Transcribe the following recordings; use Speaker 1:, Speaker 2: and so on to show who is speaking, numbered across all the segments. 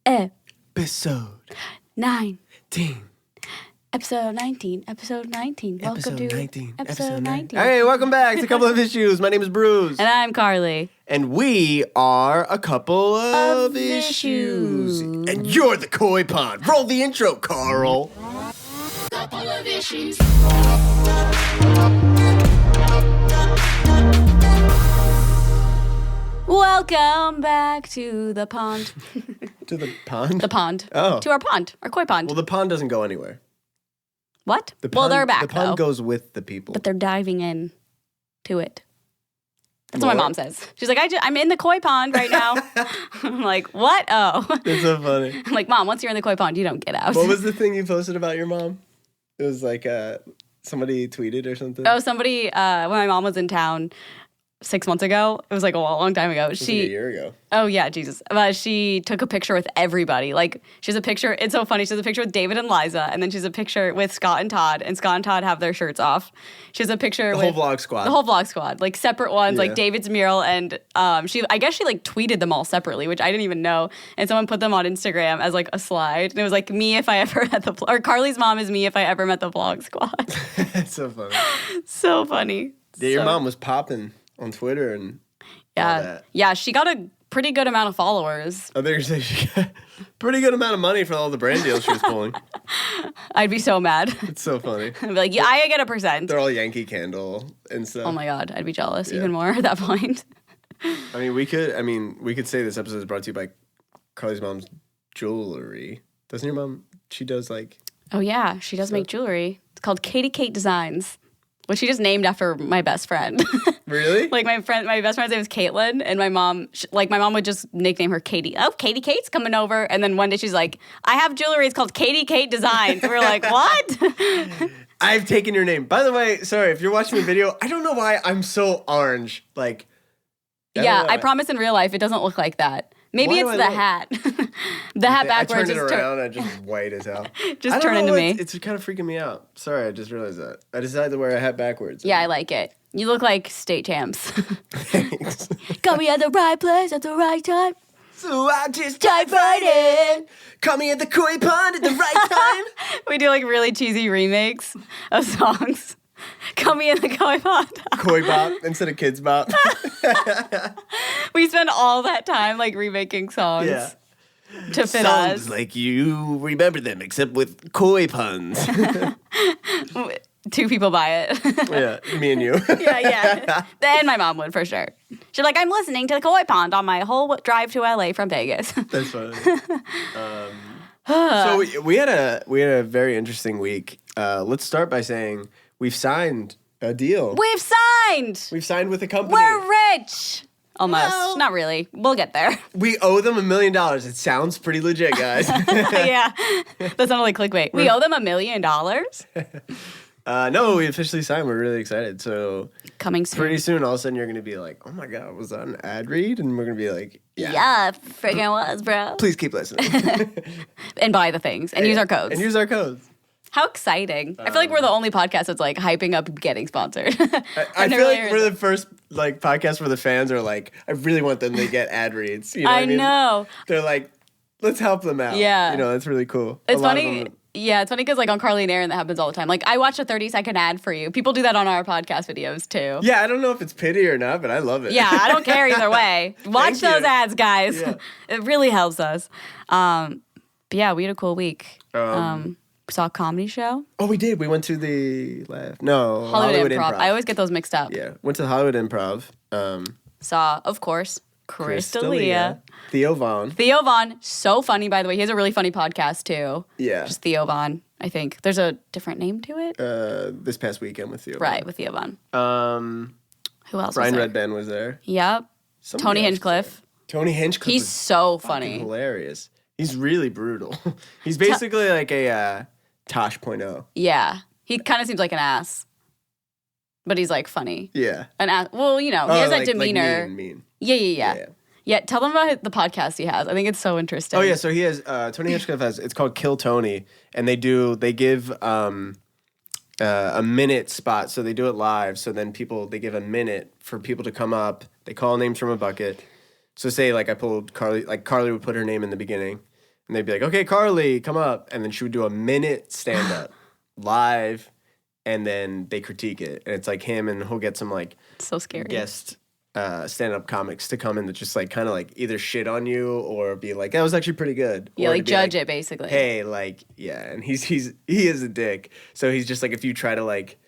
Speaker 1: Episode
Speaker 2: 9.
Speaker 1: 19.
Speaker 2: Episode 19. Episode 19. Welcome
Speaker 1: Episode
Speaker 2: to
Speaker 1: 19.
Speaker 2: Episode 19.
Speaker 1: Hey, welcome back to A Couple of Issues. My name is Bruce.
Speaker 2: And I'm Carly.
Speaker 1: And we are A Couple of Issues. And you're the koi pond. Roll the intro, Carl.
Speaker 3: Couple of issues.
Speaker 2: Welcome back to the pond.
Speaker 1: To the pond?
Speaker 2: The pond.
Speaker 1: Oh.
Speaker 2: To our pond. Our koi pond.
Speaker 1: Well, the pond doesn't go anywhere.
Speaker 2: What?
Speaker 1: The
Speaker 2: Well,
Speaker 1: pond,
Speaker 2: they're back,
Speaker 1: The pond
Speaker 2: though.
Speaker 1: goes with the people.
Speaker 2: But they're diving in to it. That's what
Speaker 1: What?
Speaker 2: my mom says. She's like, I'm in the koi pond right now. I'm like, what? Oh.
Speaker 1: It's so funny.
Speaker 2: I'm like, Mom, once you're in the koi pond, you don't get out.
Speaker 1: What was the thing you posted about your mom? It was like somebody tweeted or something.
Speaker 2: Oh, somebody, when my mom was in town 6 months ago, it was like a long time ago.
Speaker 1: It was like a year ago.
Speaker 2: Oh, yeah, Jesus. She took a picture with everybody. Like, she has a picture. It's so funny. She has a picture with David and Liza, and then she has a picture with Scott and Todd, and Scott and Todd have their shirts off. She has a picture
Speaker 1: The
Speaker 2: with...
Speaker 1: whole vlog squad.
Speaker 2: The whole vlog squad. Like, separate ones,
Speaker 1: Yeah.
Speaker 2: like David's mural, and I guess she, like, tweeted them all separately, which I didn't even know. And someone put them on Instagram as, like, a slide. And it was, like, me if I ever met the... Or Carly's mom is me if I ever met the vlog squad.
Speaker 1: It's so funny.
Speaker 2: So funny.
Speaker 1: Yeah, your
Speaker 2: So-
Speaker 1: mom was popping on Twitter and all
Speaker 2: Yeah.
Speaker 1: that.
Speaker 2: Yeah, she got a pretty good amount of followers.
Speaker 1: I think you say she got a pretty good amount of money for all the brand deals she was pulling.
Speaker 2: I'd be so mad.
Speaker 1: It's so funny.
Speaker 2: I'd be like, yeah, I get a percent.
Speaker 1: They're all Yankee Candle and stuff.
Speaker 2: Oh my God, I'd be jealous
Speaker 1: Yeah.
Speaker 2: even more at that point.
Speaker 1: I mean, we could say this episode is brought to you by Carly's mom's jewelry. Doesn't your mom? She does like.
Speaker 2: Oh yeah, she does make jewelry. It's called Katie Kate Designs, which she just named after my best friend.
Speaker 1: Really?
Speaker 2: Like my best friend's name is Caitlin, and my mom would just nickname her Katie. Oh, Katie Kate's coming over, and then one day she's like, I have jewelry. It's called Katie Kate Designs. And we're like, what?
Speaker 1: I've taken your name. By the way, sorry if you're watching the video. I don't know why I'm so orange. Like. don't
Speaker 2: Yeah,
Speaker 1: know
Speaker 2: I
Speaker 1: why.
Speaker 2: promise in real life it doesn't look like that. Maybe
Speaker 1: Why
Speaker 2: it's
Speaker 1: do
Speaker 2: the
Speaker 1: I look-
Speaker 2: hat. The hat backwards
Speaker 1: I turned
Speaker 2: is
Speaker 1: it around and just white as hell.
Speaker 2: just
Speaker 1: I don't
Speaker 2: turn
Speaker 1: know,
Speaker 2: into me.
Speaker 1: It's kind of freaking me out. Sorry, I just realized that. I decided to wear a hat backwards.
Speaker 2: Yeah, I like it. You look like state champs.
Speaker 1: Thanks.
Speaker 2: Got me at the right place at the right time.
Speaker 1: So I just
Speaker 2: Dive right in.
Speaker 1: Caught me at the koi pond at the right time.
Speaker 2: We do like really cheesy remakes of songs. Call me in the koi pond.
Speaker 1: Koi bop instead of kids bop.
Speaker 2: We spend all that time like remaking songs
Speaker 1: Yeah.
Speaker 2: to fit
Speaker 1: Songs
Speaker 2: us.
Speaker 1: like you remember them, except with koi puns.
Speaker 2: Two people buy it.
Speaker 1: Yeah, me and you.
Speaker 2: yeah. And my mom would for sure. She's like, I'm listening to the koi pond on my whole drive to LA from Vegas.
Speaker 1: That's funny. So we had a very interesting week. Let's start by saying we've signed a deal.
Speaker 2: We've signed.
Speaker 1: We've signed with a company.
Speaker 2: We're rich. Almost.
Speaker 1: Well-
Speaker 2: Not really. We'll get there.
Speaker 1: We owe them $1 million. It sounds pretty legit, guys.
Speaker 2: Yeah. That sounded like clickbait. We owe them $1 million?
Speaker 1: No, we officially signed. We're really excited. So
Speaker 2: Coming soon.
Speaker 1: pretty soon, all of a sudden, you're going to be like, oh my God, was that an ad read? And we're going to be like,
Speaker 2: Yeah, friggin' was, bro.
Speaker 1: please keep listening.
Speaker 2: And buy the things and use our codes.
Speaker 1: And use our codes.
Speaker 2: How exciting. I feel like we're the only podcast that's like hyping up getting sponsored.
Speaker 1: I feel like we're the first like podcast where the fans are like, I really want them to get ad reads. You know what
Speaker 2: I
Speaker 1: I mean?
Speaker 2: know.
Speaker 1: They're like, let's help them out.
Speaker 2: Yeah.
Speaker 1: You know, that's really cool.
Speaker 2: It's
Speaker 1: A lot of
Speaker 2: funny.
Speaker 1: them-
Speaker 2: Yeah, it's funny because like on Carly and Aaron that happens all the time. Like I watch a 30-second ad for you. People do that on our podcast videos too.
Speaker 1: Yeah, I don't know if it's pity or not, but I love it.
Speaker 2: Yeah, I don't care either way. Watch
Speaker 1: Thank you.
Speaker 2: those ads, guys.
Speaker 1: Yeah.
Speaker 2: It really helps us. But yeah, we had a cool week. Saw a comedy show.
Speaker 1: Oh, we did. We went to the
Speaker 2: Hollywood Improv. I always get those mixed up.
Speaker 1: Yeah, went to the Hollywood Improv.
Speaker 2: Saw, of course, Crystalia.
Speaker 1: Theo Vaughn.
Speaker 2: Theo Vaughn, so funny, by the way. He has a really funny podcast, too.
Speaker 1: Yeah.
Speaker 2: Just Theo Vaughn, I think. There's a different name to it.
Speaker 1: This past weekend with Theo.
Speaker 2: Right, with Theo Vaughn.
Speaker 1: Vaughn.
Speaker 2: Who else
Speaker 1: Brian
Speaker 2: was there?
Speaker 1: Redband was there.
Speaker 2: Yep.
Speaker 1: Somebody
Speaker 2: Tony
Speaker 1: else was
Speaker 2: Hinchcliffe.
Speaker 1: there. Tony Hinchcliffe.
Speaker 2: He's
Speaker 1: was
Speaker 2: so
Speaker 1: fucking
Speaker 2: funny.
Speaker 1: hilarious. He's really brutal. He's basically like a Tosh.0.
Speaker 2: Yeah. He kind of seems like an ass. But he's, like, funny.
Speaker 1: Yeah.
Speaker 2: An ass. Well, you know, he has that
Speaker 1: like
Speaker 2: demeanor.
Speaker 1: mean.
Speaker 2: Yeah. Yeah, tell them about the podcast he has. I think it's so interesting.
Speaker 1: Oh yeah, so he has Tony Hinchcliffe has it's called Kill Tony, and they give a minute spot, so they do it live. So then they give a minute for people to come up. They call names from a bucket. So say like I pulled Carly, like Carly would put her name in the beginning, and they'd be like, "Okay, Carly, come up," and then she would do a minute stand up live, and then they critique it, and it's like him, and he'll get some like
Speaker 2: So scary.
Speaker 1: guest stand up comics to come in that just like kind of like either shit on you or be like, "That was actually pretty good."
Speaker 2: Yeah,
Speaker 1: Or
Speaker 2: like
Speaker 1: to be
Speaker 2: judge it basically.
Speaker 1: Hey, like, yeah, and he is a dick. So he's just like, if you try to like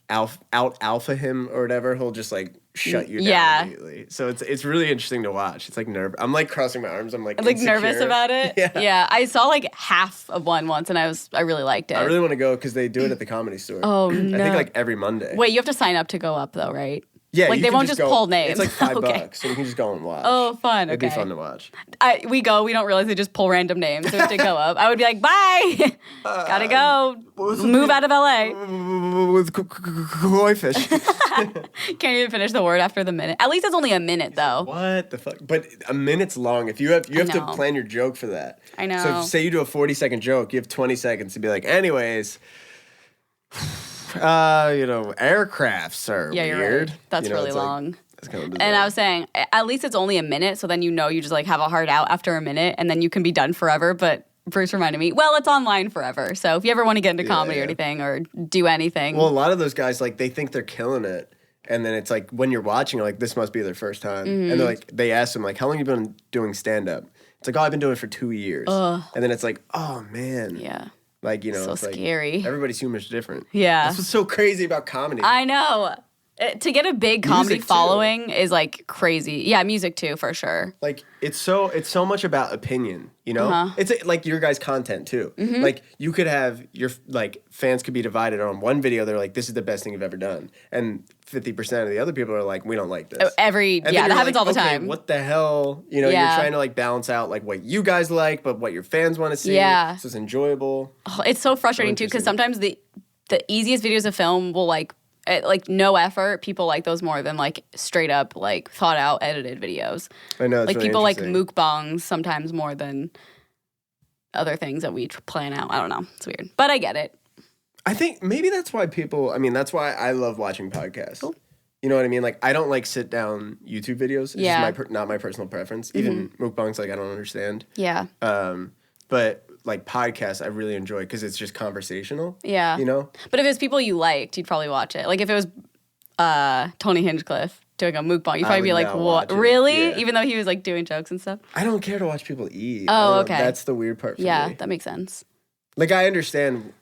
Speaker 1: alpha him or whatever, he'll just like shut you down
Speaker 2: Yeah.
Speaker 1: immediately. So it's really interesting to watch. It's like I'm like crossing my arms. I'm like
Speaker 2: Nervous
Speaker 1: insecure.
Speaker 2: about it.
Speaker 1: Yeah.
Speaker 2: I saw like half of one once, and I really liked it.
Speaker 1: I really want to go because they do it at the Comedy Store.
Speaker 2: Oh,
Speaker 1: I
Speaker 2: no.
Speaker 1: think like every Monday.
Speaker 2: Wait, you have to sign up to go up though, right?
Speaker 1: Yeah,
Speaker 2: like
Speaker 1: you
Speaker 2: they
Speaker 1: can
Speaker 2: won't just
Speaker 1: go-
Speaker 2: pull names.
Speaker 1: It's like $5,
Speaker 2: Okay.
Speaker 1: so you can just go and watch.
Speaker 2: Oh, fun.
Speaker 1: It'd be
Speaker 2: Okay.
Speaker 1: fun to watch.
Speaker 2: We don't realize they just pull random names so to go up. I would be like, bye, gotta go, move out of LA.
Speaker 1: With koi fish.
Speaker 2: Can't even finish the word after the minute. At least it's only a minute though.
Speaker 1: What the fuck? But a minute's long. If you have to
Speaker 2: know.
Speaker 1: plan your joke for that.
Speaker 2: I know.
Speaker 1: So if, say you do a 40-second joke, you have 20 seconds to be like, anyways, aircrafts are
Speaker 2: Yeah, you're
Speaker 1: weird.
Speaker 2: right. That's really
Speaker 1: it's like-
Speaker 2: long.
Speaker 1: that's kind of bizarre.
Speaker 2: And I was saying, at least it's only a minute, so then you just like have a hard out after a minute, and then you can be done forever. But Bruce reminded me, well, it's online forever. So if you ever want to get into comedy or
Speaker 1: yeah.
Speaker 2: anything or do anything,
Speaker 1: Well, a lot of those guys, like, they think they're killing it. And then it's like, when you're watching, you're like, this must be their first time.
Speaker 2: Mm-hmm.
Speaker 1: And they're like, they ask them, like, how long have you been doing stand-up? It's like, oh, I've been doing it for 2 years. And then it's like, oh, man.
Speaker 2: yeah,
Speaker 1: Like,
Speaker 2: So
Speaker 1: it's like,
Speaker 2: scary.
Speaker 1: everybody's humor's different.
Speaker 2: Yeah.
Speaker 1: That's what's so crazy about comedy.
Speaker 2: I know. To get a big comedy
Speaker 1: Music, too.
Speaker 2: following is like crazy. Yeah, music too, for sure.
Speaker 1: Like it's so much about opinion, you know.
Speaker 2: Uh-huh.
Speaker 1: It's like your guys' content too.
Speaker 2: Mm-hmm.
Speaker 1: Like you could have your like fans could be divided on one video. They're like, "This is the best thing you've ever done," and 50% of the other people are like, "We don't like this." And then
Speaker 2: That
Speaker 1: you're
Speaker 2: happens
Speaker 1: like,
Speaker 2: all the
Speaker 1: "Okay,
Speaker 2: time.
Speaker 1: What the hell? You know,
Speaker 2: Yeah.
Speaker 1: you're trying to like balance out like what you guys like, but what your fans want to see.
Speaker 2: Yeah.
Speaker 1: So it's enjoyable.
Speaker 2: Oh, it's so frustrating too because sometimes the easiest videos of film will like no effort. People like those more than like straight up like thought out edited videos.
Speaker 1: I know. It's
Speaker 2: Like
Speaker 1: really
Speaker 2: people like
Speaker 1: interesting.
Speaker 2: mukbangs sometimes more than other things that we plan out. I don't know. It's weird, but I get it.
Speaker 1: I think maybe that's why people. I mean, that's why I love watching podcasts. You know what I mean? Like, I don't like sit down YouTube videos. It's
Speaker 2: Yeah.
Speaker 1: just not my personal preference. Even mukbangs, like, I don't understand.
Speaker 2: Yeah,
Speaker 1: But like podcasts, I really enjoy because it's just conversational.
Speaker 2: yeah.
Speaker 1: You know?
Speaker 2: But if it was people you liked, you'd probably watch it. Like if it was Tony Hinchcliffe doing a mukbang, you'd probably
Speaker 1: would
Speaker 2: be like,
Speaker 1: not
Speaker 2: "What?
Speaker 1: watch it.
Speaker 2: Really?"
Speaker 1: Yeah.
Speaker 2: Even though he was like doing jokes and stuff.
Speaker 1: I don't care to watch people eat.
Speaker 2: Oh,
Speaker 1: I don't know.
Speaker 2: okay.
Speaker 1: That's the weird part for
Speaker 2: Yeah,
Speaker 1: me.
Speaker 2: that makes sense.
Speaker 1: Like, I understand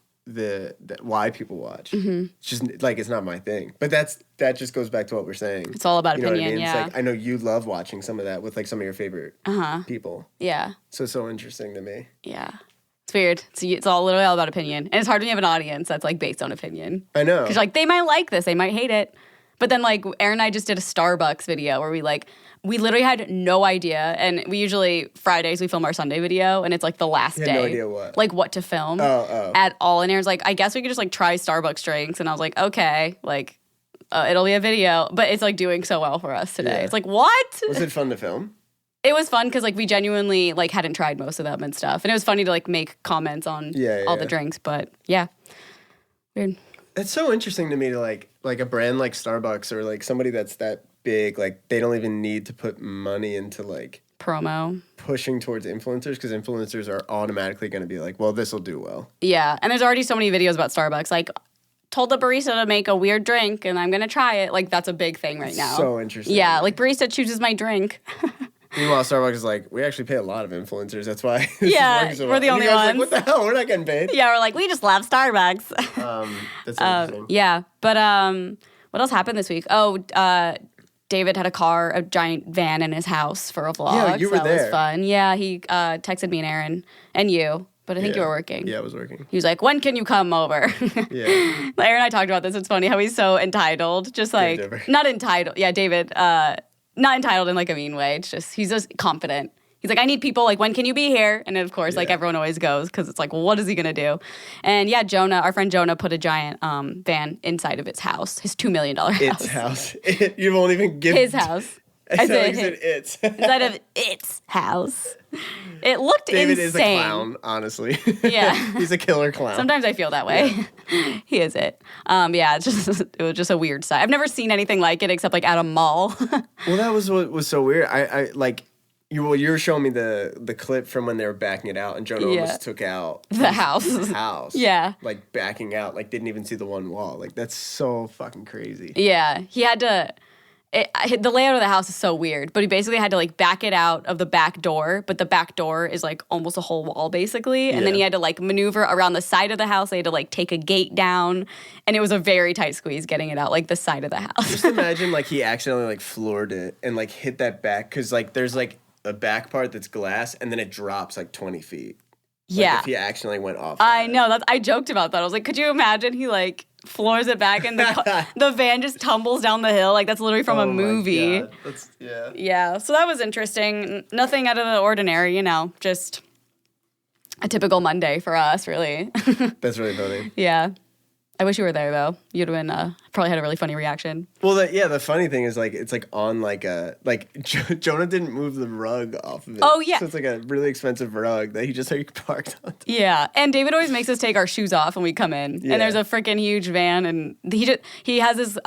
Speaker 1: why people watch.
Speaker 2: Mm-hmm.
Speaker 1: It's just like it's not my thing. But that just goes back to what we're saying.
Speaker 2: It's all about
Speaker 1: You know what I
Speaker 2: opinion.
Speaker 1: mean?
Speaker 2: Yeah,
Speaker 1: It's like I know you love watching some of that with like some of your favorite people.
Speaker 2: yeah,
Speaker 1: So it's so interesting to me.
Speaker 2: yeah. It's weird. It's all literally all about opinion, and it's hard when you have an audience that's like based on opinion.
Speaker 1: I know.
Speaker 2: Because like they might like this, they might hate it. But then like Aaron and I just did a Starbucks video where we literally had no idea. And we usually Fridays we film our Sunday video and it's like the last
Speaker 1: You
Speaker 2: day.
Speaker 1: had no idea what?
Speaker 2: Like what to film
Speaker 1: Oh.
Speaker 2: at all. And Aaron's like, I guess we could just like try Starbucks drinks. And I was like, okay, like it'll be a video. But it's like doing so well for us today.
Speaker 1: Yeah.
Speaker 2: It's like, what?
Speaker 1: Was it fun to film?
Speaker 2: It was fun because like we genuinely like hadn't tried most of them and stuff. And it was funny to like make comments on all the drinks. But yeah. Weird.
Speaker 1: It's so interesting to me to like a brand like Starbucks or like somebody that's that big, like they don't even need to put money into like
Speaker 2: Promo.
Speaker 1: pushing towards influencers because influencers are automatically going to be like, well, this will do well.
Speaker 2: Yeah, and there's already so many videos about Starbucks. Like, told the barista to make a weird drink, and I'm gonna try it. Like, that's a big thing right now.
Speaker 1: So interesting.
Speaker 2: Yeah, like barista chooses my drink.
Speaker 1: Meanwhile, Starbucks is like, we actually pay a lot of influencers. That's why. this is
Speaker 2: Yeah,
Speaker 1: working so
Speaker 2: we're
Speaker 1: well.
Speaker 2: the
Speaker 1: And
Speaker 2: only
Speaker 1: you guys are
Speaker 2: ones.
Speaker 1: Like, what the hell? We're not getting paid.
Speaker 2: Yeah, we're like, we just love Starbucks.
Speaker 1: That's interesting.
Speaker 2: Yeah, but what else happened this week? Oh, David had a giant van in his house for a vlog.
Speaker 1: Yeah, you
Speaker 2: so
Speaker 1: were
Speaker 2: that was
Speaker 1: there.
Speaker 2: fun. Yeah, he texted me and Aaron and you, but I think you were working.
Speaker 1: Yeah, I was working.
Speaker 2: He was like, when can you come over?
Speaker 1: Yeah.
Speaker 2: Aaron and I talked about this. It's funny how he's so entitled. Just like,
Speaker 1: David.
Speaker 2: not entitled. Yeah, David. Not entitled in like a mean way. It's just, he's just confident. He's like, I need people. Like, when can you be here? And then, of course, like
Speaker 1: Yeah.
Speaker 2: everyone always goes because it's like, well, what is he going to do? And yeah, Jonah, our friend Jonah, put a giant van inside of his house, his $2 million house.
Speaker 1: Its house. You won't even give
Speaker 2: His house.
Speaker 1: I
Speaker 2: I
Speaker 1: said
Speaker 2: said
Speaker 1: it's.
Speaker 2: inside of its house. It looked
Speaker 1: David
Speaker 2: insane.
Speaker 1: is a clown, honestly.
Speaker 2: Yeah.
Speaker 1: He's a killer clown.
Speaker 2: Sometimes I feel that way. He is it. Yeah, it was just a weird sight. I've never seen anything like it except like at a mall.
Speaker 1: Well, that was what was so weird. I like You were showing me the clip from when they were backing it out, and Jonah
Speaker 2: Yeah.
Speaker 1: almost took out
Speaker 2: The house.
Speaker 1: his house.
Speaker 2: Yeah.
Speaker 1: Like backing out, like didn't even see the one wall. Like that's so fucking crazy.
Speaker 2: Yeah, he had to. The layout of the house is so weird, but he basically had to like back it out of the back door, but the back door is like almost a whole wall basically, and then
Speaker 1: Yeah.
Speaker 2: he had to like maneuver around the side of the house. They had to like take a gate down, and it was a very tight squeeze getting it out like the side of the house.
Speaker 1: Just imagine like he accidentally like floored it and like hit that back because like there's like a back part that's glass and then it drops like 20 feet. Like,
Speaker 2: Yeah,
Speaker 1: if he accidentally went off.
Speaker 2: I
Speaker 1: that.
Speaker 2: know. I joked about that. I was like, could you imagine he like floors it back and the van just tumbles down the hill? Like that's literally from a
Speaker 1: Oh my
Speaker 2: movie.
Speaker 1: God. Yeah.
Speaker 2: Yeah, so that was interesting. Nothing out of the ordinary, just a typical Monday for us, really.
Speaker 1: That's really funny.
Speaker 2: Yeah. I wish you were there, though. You'd have been, probably had a really funny reaction.
Speaker 1: Well, the funny thing is like it's like on like a Jonah didn't move the rug off of it.
Speaker 2: Oh, yeah.
Speaker 1: So it's like a really expensive rug that he just like parked on.
Speaker 2: Yeah, and David always makes us take our shoes off when we come in.
Speaker 1: Yeah.
Speaker 2: And there's a freaking huge van, and he has this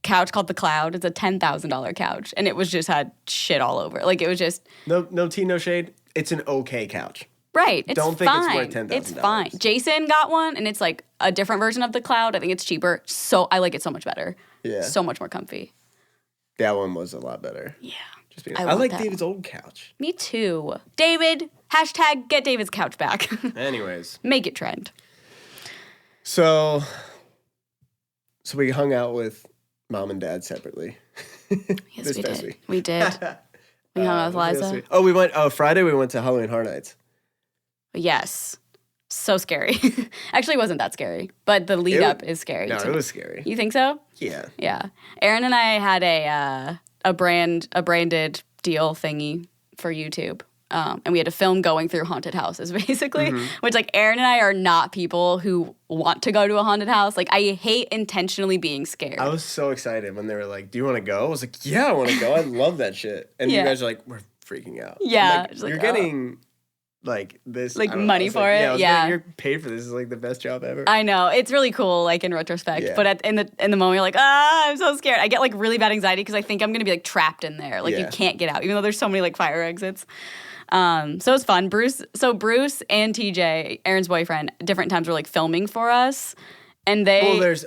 Speaker 2: couch called the Cloud. It's a $10,000 couch, and it was just had shit all over. Like it was just
Speaker 1: No tea, no shade. It's an okay couch.
Speaker 2: right. It's
Speaker 1: Don't think it's
Speaker 2: fine.
Speaker 1: worth $10,000.
Speaker 2: It's fine. Jason got one, and it's like a different version of the Cloud. I think it's cheaper. So I like it so much better.
Speaker 1: Yeah.
Speaker 2: So much more comfy.
Speaker 1: That one was a lot better.
Speaker 2: Yeah.
Speaker 1: Just being,
Speaker 2: I
Speaker 1: I
Speaker 2: want
Speaker 1: like
Speaker 2: that
Speaker 1: David's old couch.
Speaker 2: Me too. David, # get David's couch back.
Speaker 1: Anyways,
Speaker 2: Make it trend.
Speaker 1: so we hung out with mom and dad separately.
Speaker 2: Yes,
Speaker 1: This
Speaker 2: we
Speaker 1: past
Speaker 2: did.
Speaker 1: week.
Speaker 2: We did. We hung out with
Speaker 1: What else
Speaker 2: Liza.
Speaker 1: we- Oh, we went. Oh, Friday we went to Halloween Horror Nights.
Speaker 2: Yes. So scary. Actually, it wasn't that scary, but the lead
Speaker 1: It wa-
Speaker 2: up is scary.
Speaker 1: No,
Speaker 2: to
Speaker 1: it
Speaker 2: me.
Speaker 1: was scary.
Speaker 2: You think so?
Speaker 1: Yeah.
Speaker 2: Yeah. Aaron and I had a branded deal thingy for YouTube. And we had to film going through haunted houses, basically.
Speaker 1: Mm-hmm.
Speaker 2: Which, like, Aaron and I are not people who want to go to a haunted house. Like, I hate intentionally being scared.
Speaker 1: I was so excited when they were like, "Do you want to go?" I was like, "Yeah, I want to go. I love that shit." And
Speaker 2: Yeah.
Speaker 1: you guys are like, "We're freaking out." I'm
Speaker 2: Yeah,
Speaker 1: like,
Speaker 2: it's like,
Speaker 1: you're
Speaker 2: oh.
Speaker 1: getting like this,
Speaker 2: Like,
Speaker 1: I don't know.
Speaker 2: money
Speaker 1: I was
Speaker 2: for
Speaker 1: like,
Speaker 2: it?
Speaker 1: Yeah, I was
Speaker 2: Yeah.
Speaker 1: like, you're paid for this. This is like the best job ever.
Speaker 2: I know it's really cool, like in retrospect.
Speaker 1: Yeah.
Speaker 2: But in the moment, you're like, I'm so scared. I get like really bad anxiety because I think I'm gonna be like trapped in there, like you
Speaker 1: Yeah.
Speaker 2: can't get out, even though there's so many like fire exits. So it was fun. Bruce and TJ, Aaron's boyfriend, different times were like filming for us, and they
Speaker 1: Well, there's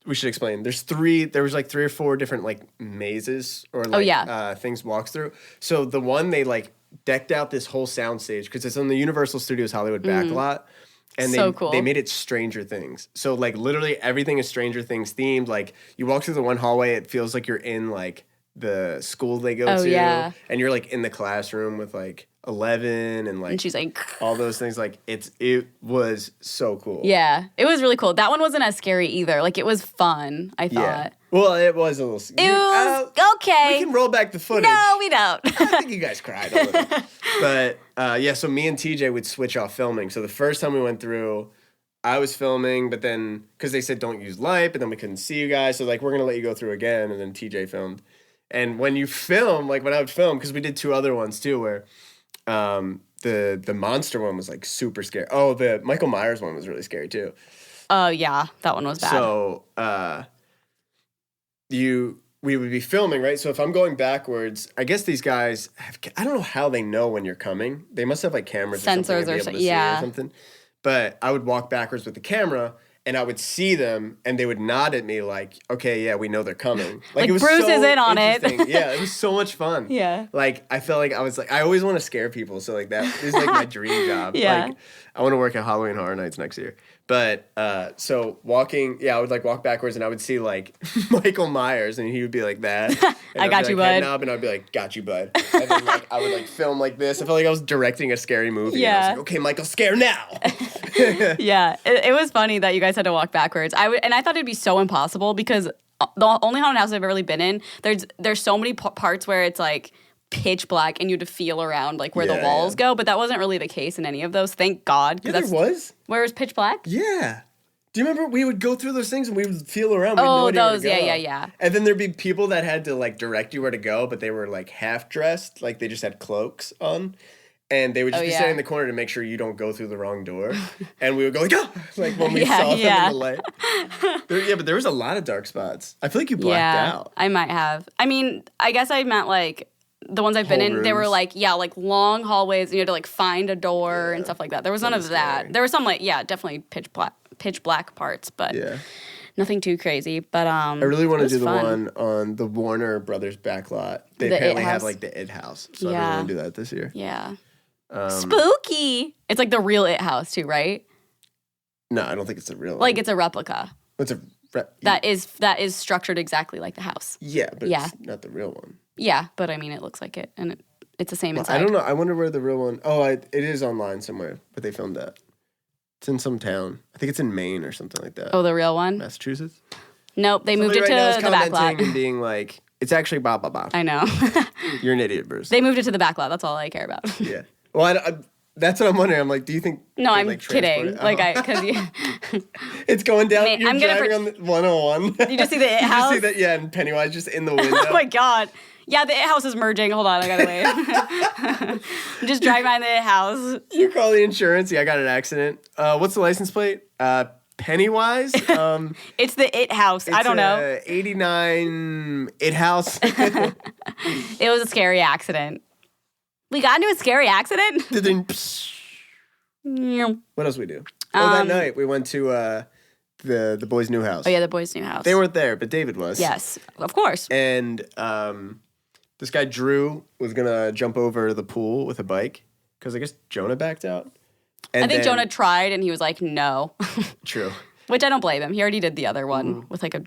Speaker 1: we should explain. There was like 3 or 4 different like mazes or like
Speaker 2: yeah.
Speaker 1: things walks through. So the one they like decked out this whole soundstage because it's on the Universal Studios Hollywood back lot. And
Speaker 2: So cool.
Speaker 1: they made it Stranger Things. So like literally everything is Stranger Things themed. Like you walk through the one hallway, it feels like you're in like the school they go
Speaker 2: Oh,
Speaker 1: to.
Speaker 2: yeah.
Speaker 1: And you're like in the classroom with like 11 and like
Speaker 2: and she's like,
Speaker 1: all those things. Like it was so cool.
Speaker 2: yeah, it was really cool. That one wasn't as scary either. Like it was fun. I thought
Speaker 1: Yeah. Well, it was a little.
Speaker 2: it was okay.
Speaker 1: We can roll back the footage.
Speaker 2: No, we don't.
Speaker 1: I think you guys cried a little. But yeah, so me and TJ would switch off filming. So the first time we went through, I was filming, but then because they said don't use light, but then we couldn't see you guys. So like we're gonna let you go through again, and then TJ filmed. And when you film, like when I would film, because we did 2 other ones too, where the monster one was like super scary. Oh, the Michael Myers one was really scary too.
Speaker 2: Oh yeah, that one was bad.
Speaker 1: So we would be filming, right? So if I'm going backwards, I guess these guys I don't know how they know when you're coming. They must have like cameras
Speaker 2: Sensors
Speaker 1: or something and be
Speaker 2: or
Speaker 1: able
Speaker 2: so-
Speaker 1: to see
Speaker 2: yeah.
Speaker 1: or something. But I would walk backwards with the camera and I would see them and they would nod at me like, okay, yeah, we know they're coming.
Speaker 2: Like,
Speaker 1: it was
Speaker 2: Bruce is in on it.
Speaker 1: interesting. Yeah, it was so much fun.
Speaker 2: Yeah.
Speaker 1: Like I felt like I was like I always want to scare people. So like that is like my dream job.
Speaker 2: Yeah.
Speaker 1: Like I want to work at Halloween Horror Nights next year. But so walking, yeah, I would like walk backwards and I would see like Michael Myers and he would be like that. And
Speaker 2: I
Speaker 1: I'd
Speaker 2: got
Speaker 1: be
Speaker 2: you,
Speaker 1: like, head
Speaker 2: bud.
Speaker 1: knob, and I'd be like, got you, bud. And then like I would like film like this. I felt like I was directing a scary movie. And I
Speaker 2: Yeah.
Speaker 1: was like, okay, Michael, scare now.
Speaker 2: Yeah, it was funny that you guys had to walk backwards. And I thought it'd be so impossible because the only haunted house I've ever really been in, there's so many parts where it's like pitch black and you have to feel around like where the
Speaker 1: Yeah,
Speaker 2: walls
Speaker 1: yeah.
Speaker 2: go, but that wasn't really the case in any of those. Thank God. 'cause
Speaker 1: Yeah, there was.
Speaker 2: Where it was pitch black?
Speaker 1: Yeah. Do you remember we would go through those things and we would feel around? We had
Speaker 2: Oh,
Speaker 1: no idea where to
Speaker 2: those, yeah,
Speaker 1: go.
Speaker 2: yeah.
Speaker 1: And then there'd be people that had to like direct you where to go, but they were like half dressed, like they just had cloaks on. And they would just
Speaker 2: Oh,
Speaker 1: be
Speaker 2: yeah.
Speaker 1: standing in the corner to make sure you don't go through the wrong door. And we would go like, oh, like when we
Speaker 2: Yeah,
Speaker 1: saw them
Speaker 2: yeah.
Speaker 1: in the light. Yeah, but there was a lot of dark spots. I feel like you blacked
Speaker 2: Yeah,
Speaker 1: out.
Speaker 2: I might have. I mean, I guess I meant like the ones I've been
Speaker 1: Whole
Speaker 2: in, they were
Speaker 1: rooms.
Speaker 2: like, like long hallways, and you had to like find a door and stuff like that. There was none
Speaker 1: That'd
Speaker 2: of
Speaker 1: be
Speaker 2: that.
Speaker 1: scary.
Speaker 2: There were some like, definitely pitch black parts, but
Speaker 1: Yeah.
Speaker 2: nothing too crazy. But
Speaker 1: I really want
Speaker 2: it
Speaker 1: to do
Speaker 2: was
Speaker 1: the
Speaker 2: fun.
Speaker 1: one on the Warner Brothers backlot. They
Speaker 2: The It
Speaker 1: apparently have
Speaker 2: House?
Speaker 1: like the It House. So I
Speaker 2: Yeah.
Speaker 1: really want to do that this year.
Speaker 2: Yeah.
Speaker 1: Um,
Speaker 2: Spooky. It's like the real It House too, right?
Speaker 1: No, I don't think it's a real
Speaker 2: Like
Speaker 1: one.
Speaker 2: it's a replica
Speaker 1: It's a
Speaker 2: that is structured exactly like the house.
Speaker 1: Yeah, but
Speaker 2: Yeah.
Speaker 1: it's not the real one.
Speaker 2: Yeah, but I mean, it looks like it, and it's the same inside.
Speaker 1: I don't know. I wonder where the real one. Oh, it is online somewhere, but they filmed that. It's in some town. I think it's in Maine or something like that.
Speaker 2: Oh, the real one?
Speaker 1: Massachusetts.
Speaker 2: Nope, they moved it
Speaker 1: Somebody right now is
Speaker 2: to the back
Speaker 1: commenting
Speaker 2: lot.
Speaker 1: and being like, "It's actually blah blah blah."
Speaker 2: I know.
Speaker 1: You're an idiot, Bruce.
Speaker 2: They moved it to the back lot. That's all I care about.
Speaker 1: Yeah. Well, that's what I'm wondering. I'm like, do you think?
Speaker 2: No,
Speaker 1: they,
Speaker 2: I'm
Speaker 1: like, transport
Speaker 2: kidding.
Speaker 1: it?
Speaker 2: Like
Speaker 1: Oh.
Speaker 2: because
Speaker 1: It's going down.
Speaker 2: Mate,
Speaker 1: You're
Speaker 2: I'm gonna
Speaker 1: driving on the 101.
Speaker 2: You just see the It
Speaker 1: You
Speaker 2: House?
Speaker 1: just see that, yeah, and Pennywise just in the window.
Speaker 2: oh my god. Yeah, the It House is merging. Hold on, I gotta wait. I'm just driving by the It House.
Speaker 1: You call the insurance. Yeah, I got in an accident. What's the license plate? Pennywise.
Speaker 2: It's the It House. I don't know.
Speaker 1: 89 It House.
Speaker 2: It was a scary accident. We got into a scary accident.
Speaker 1: What else we do? Oh, that night we went to the boys' new house.
Speaker 2: Oh yeah, the boys' new house.
Speaker 1: They weren't there, but David was.
Speaker 2: Yes, of course.
Speaker 1: And this guy Drew was gonna jump over the pool with a bike because I guess Jonah backed out. And
Speaker 2: I think
Speaker 1: then-
Speaker 2: Jonah tried, and he was like, "No,"
Speaker 1: True.
Speaker 2: which I don't blame him. He already did the other one with like a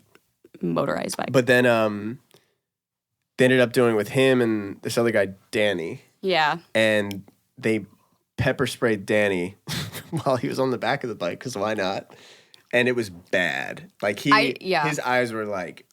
Speaker 2: motorized bike.
Speaker 1: But then they ended up doing it with him and this other guy Danny,
Speaker 2: yeah,
Speaker 1: and they pepper sprayed Danny while he was on the back of the bike because why not? And it was bad. Like his eyes were like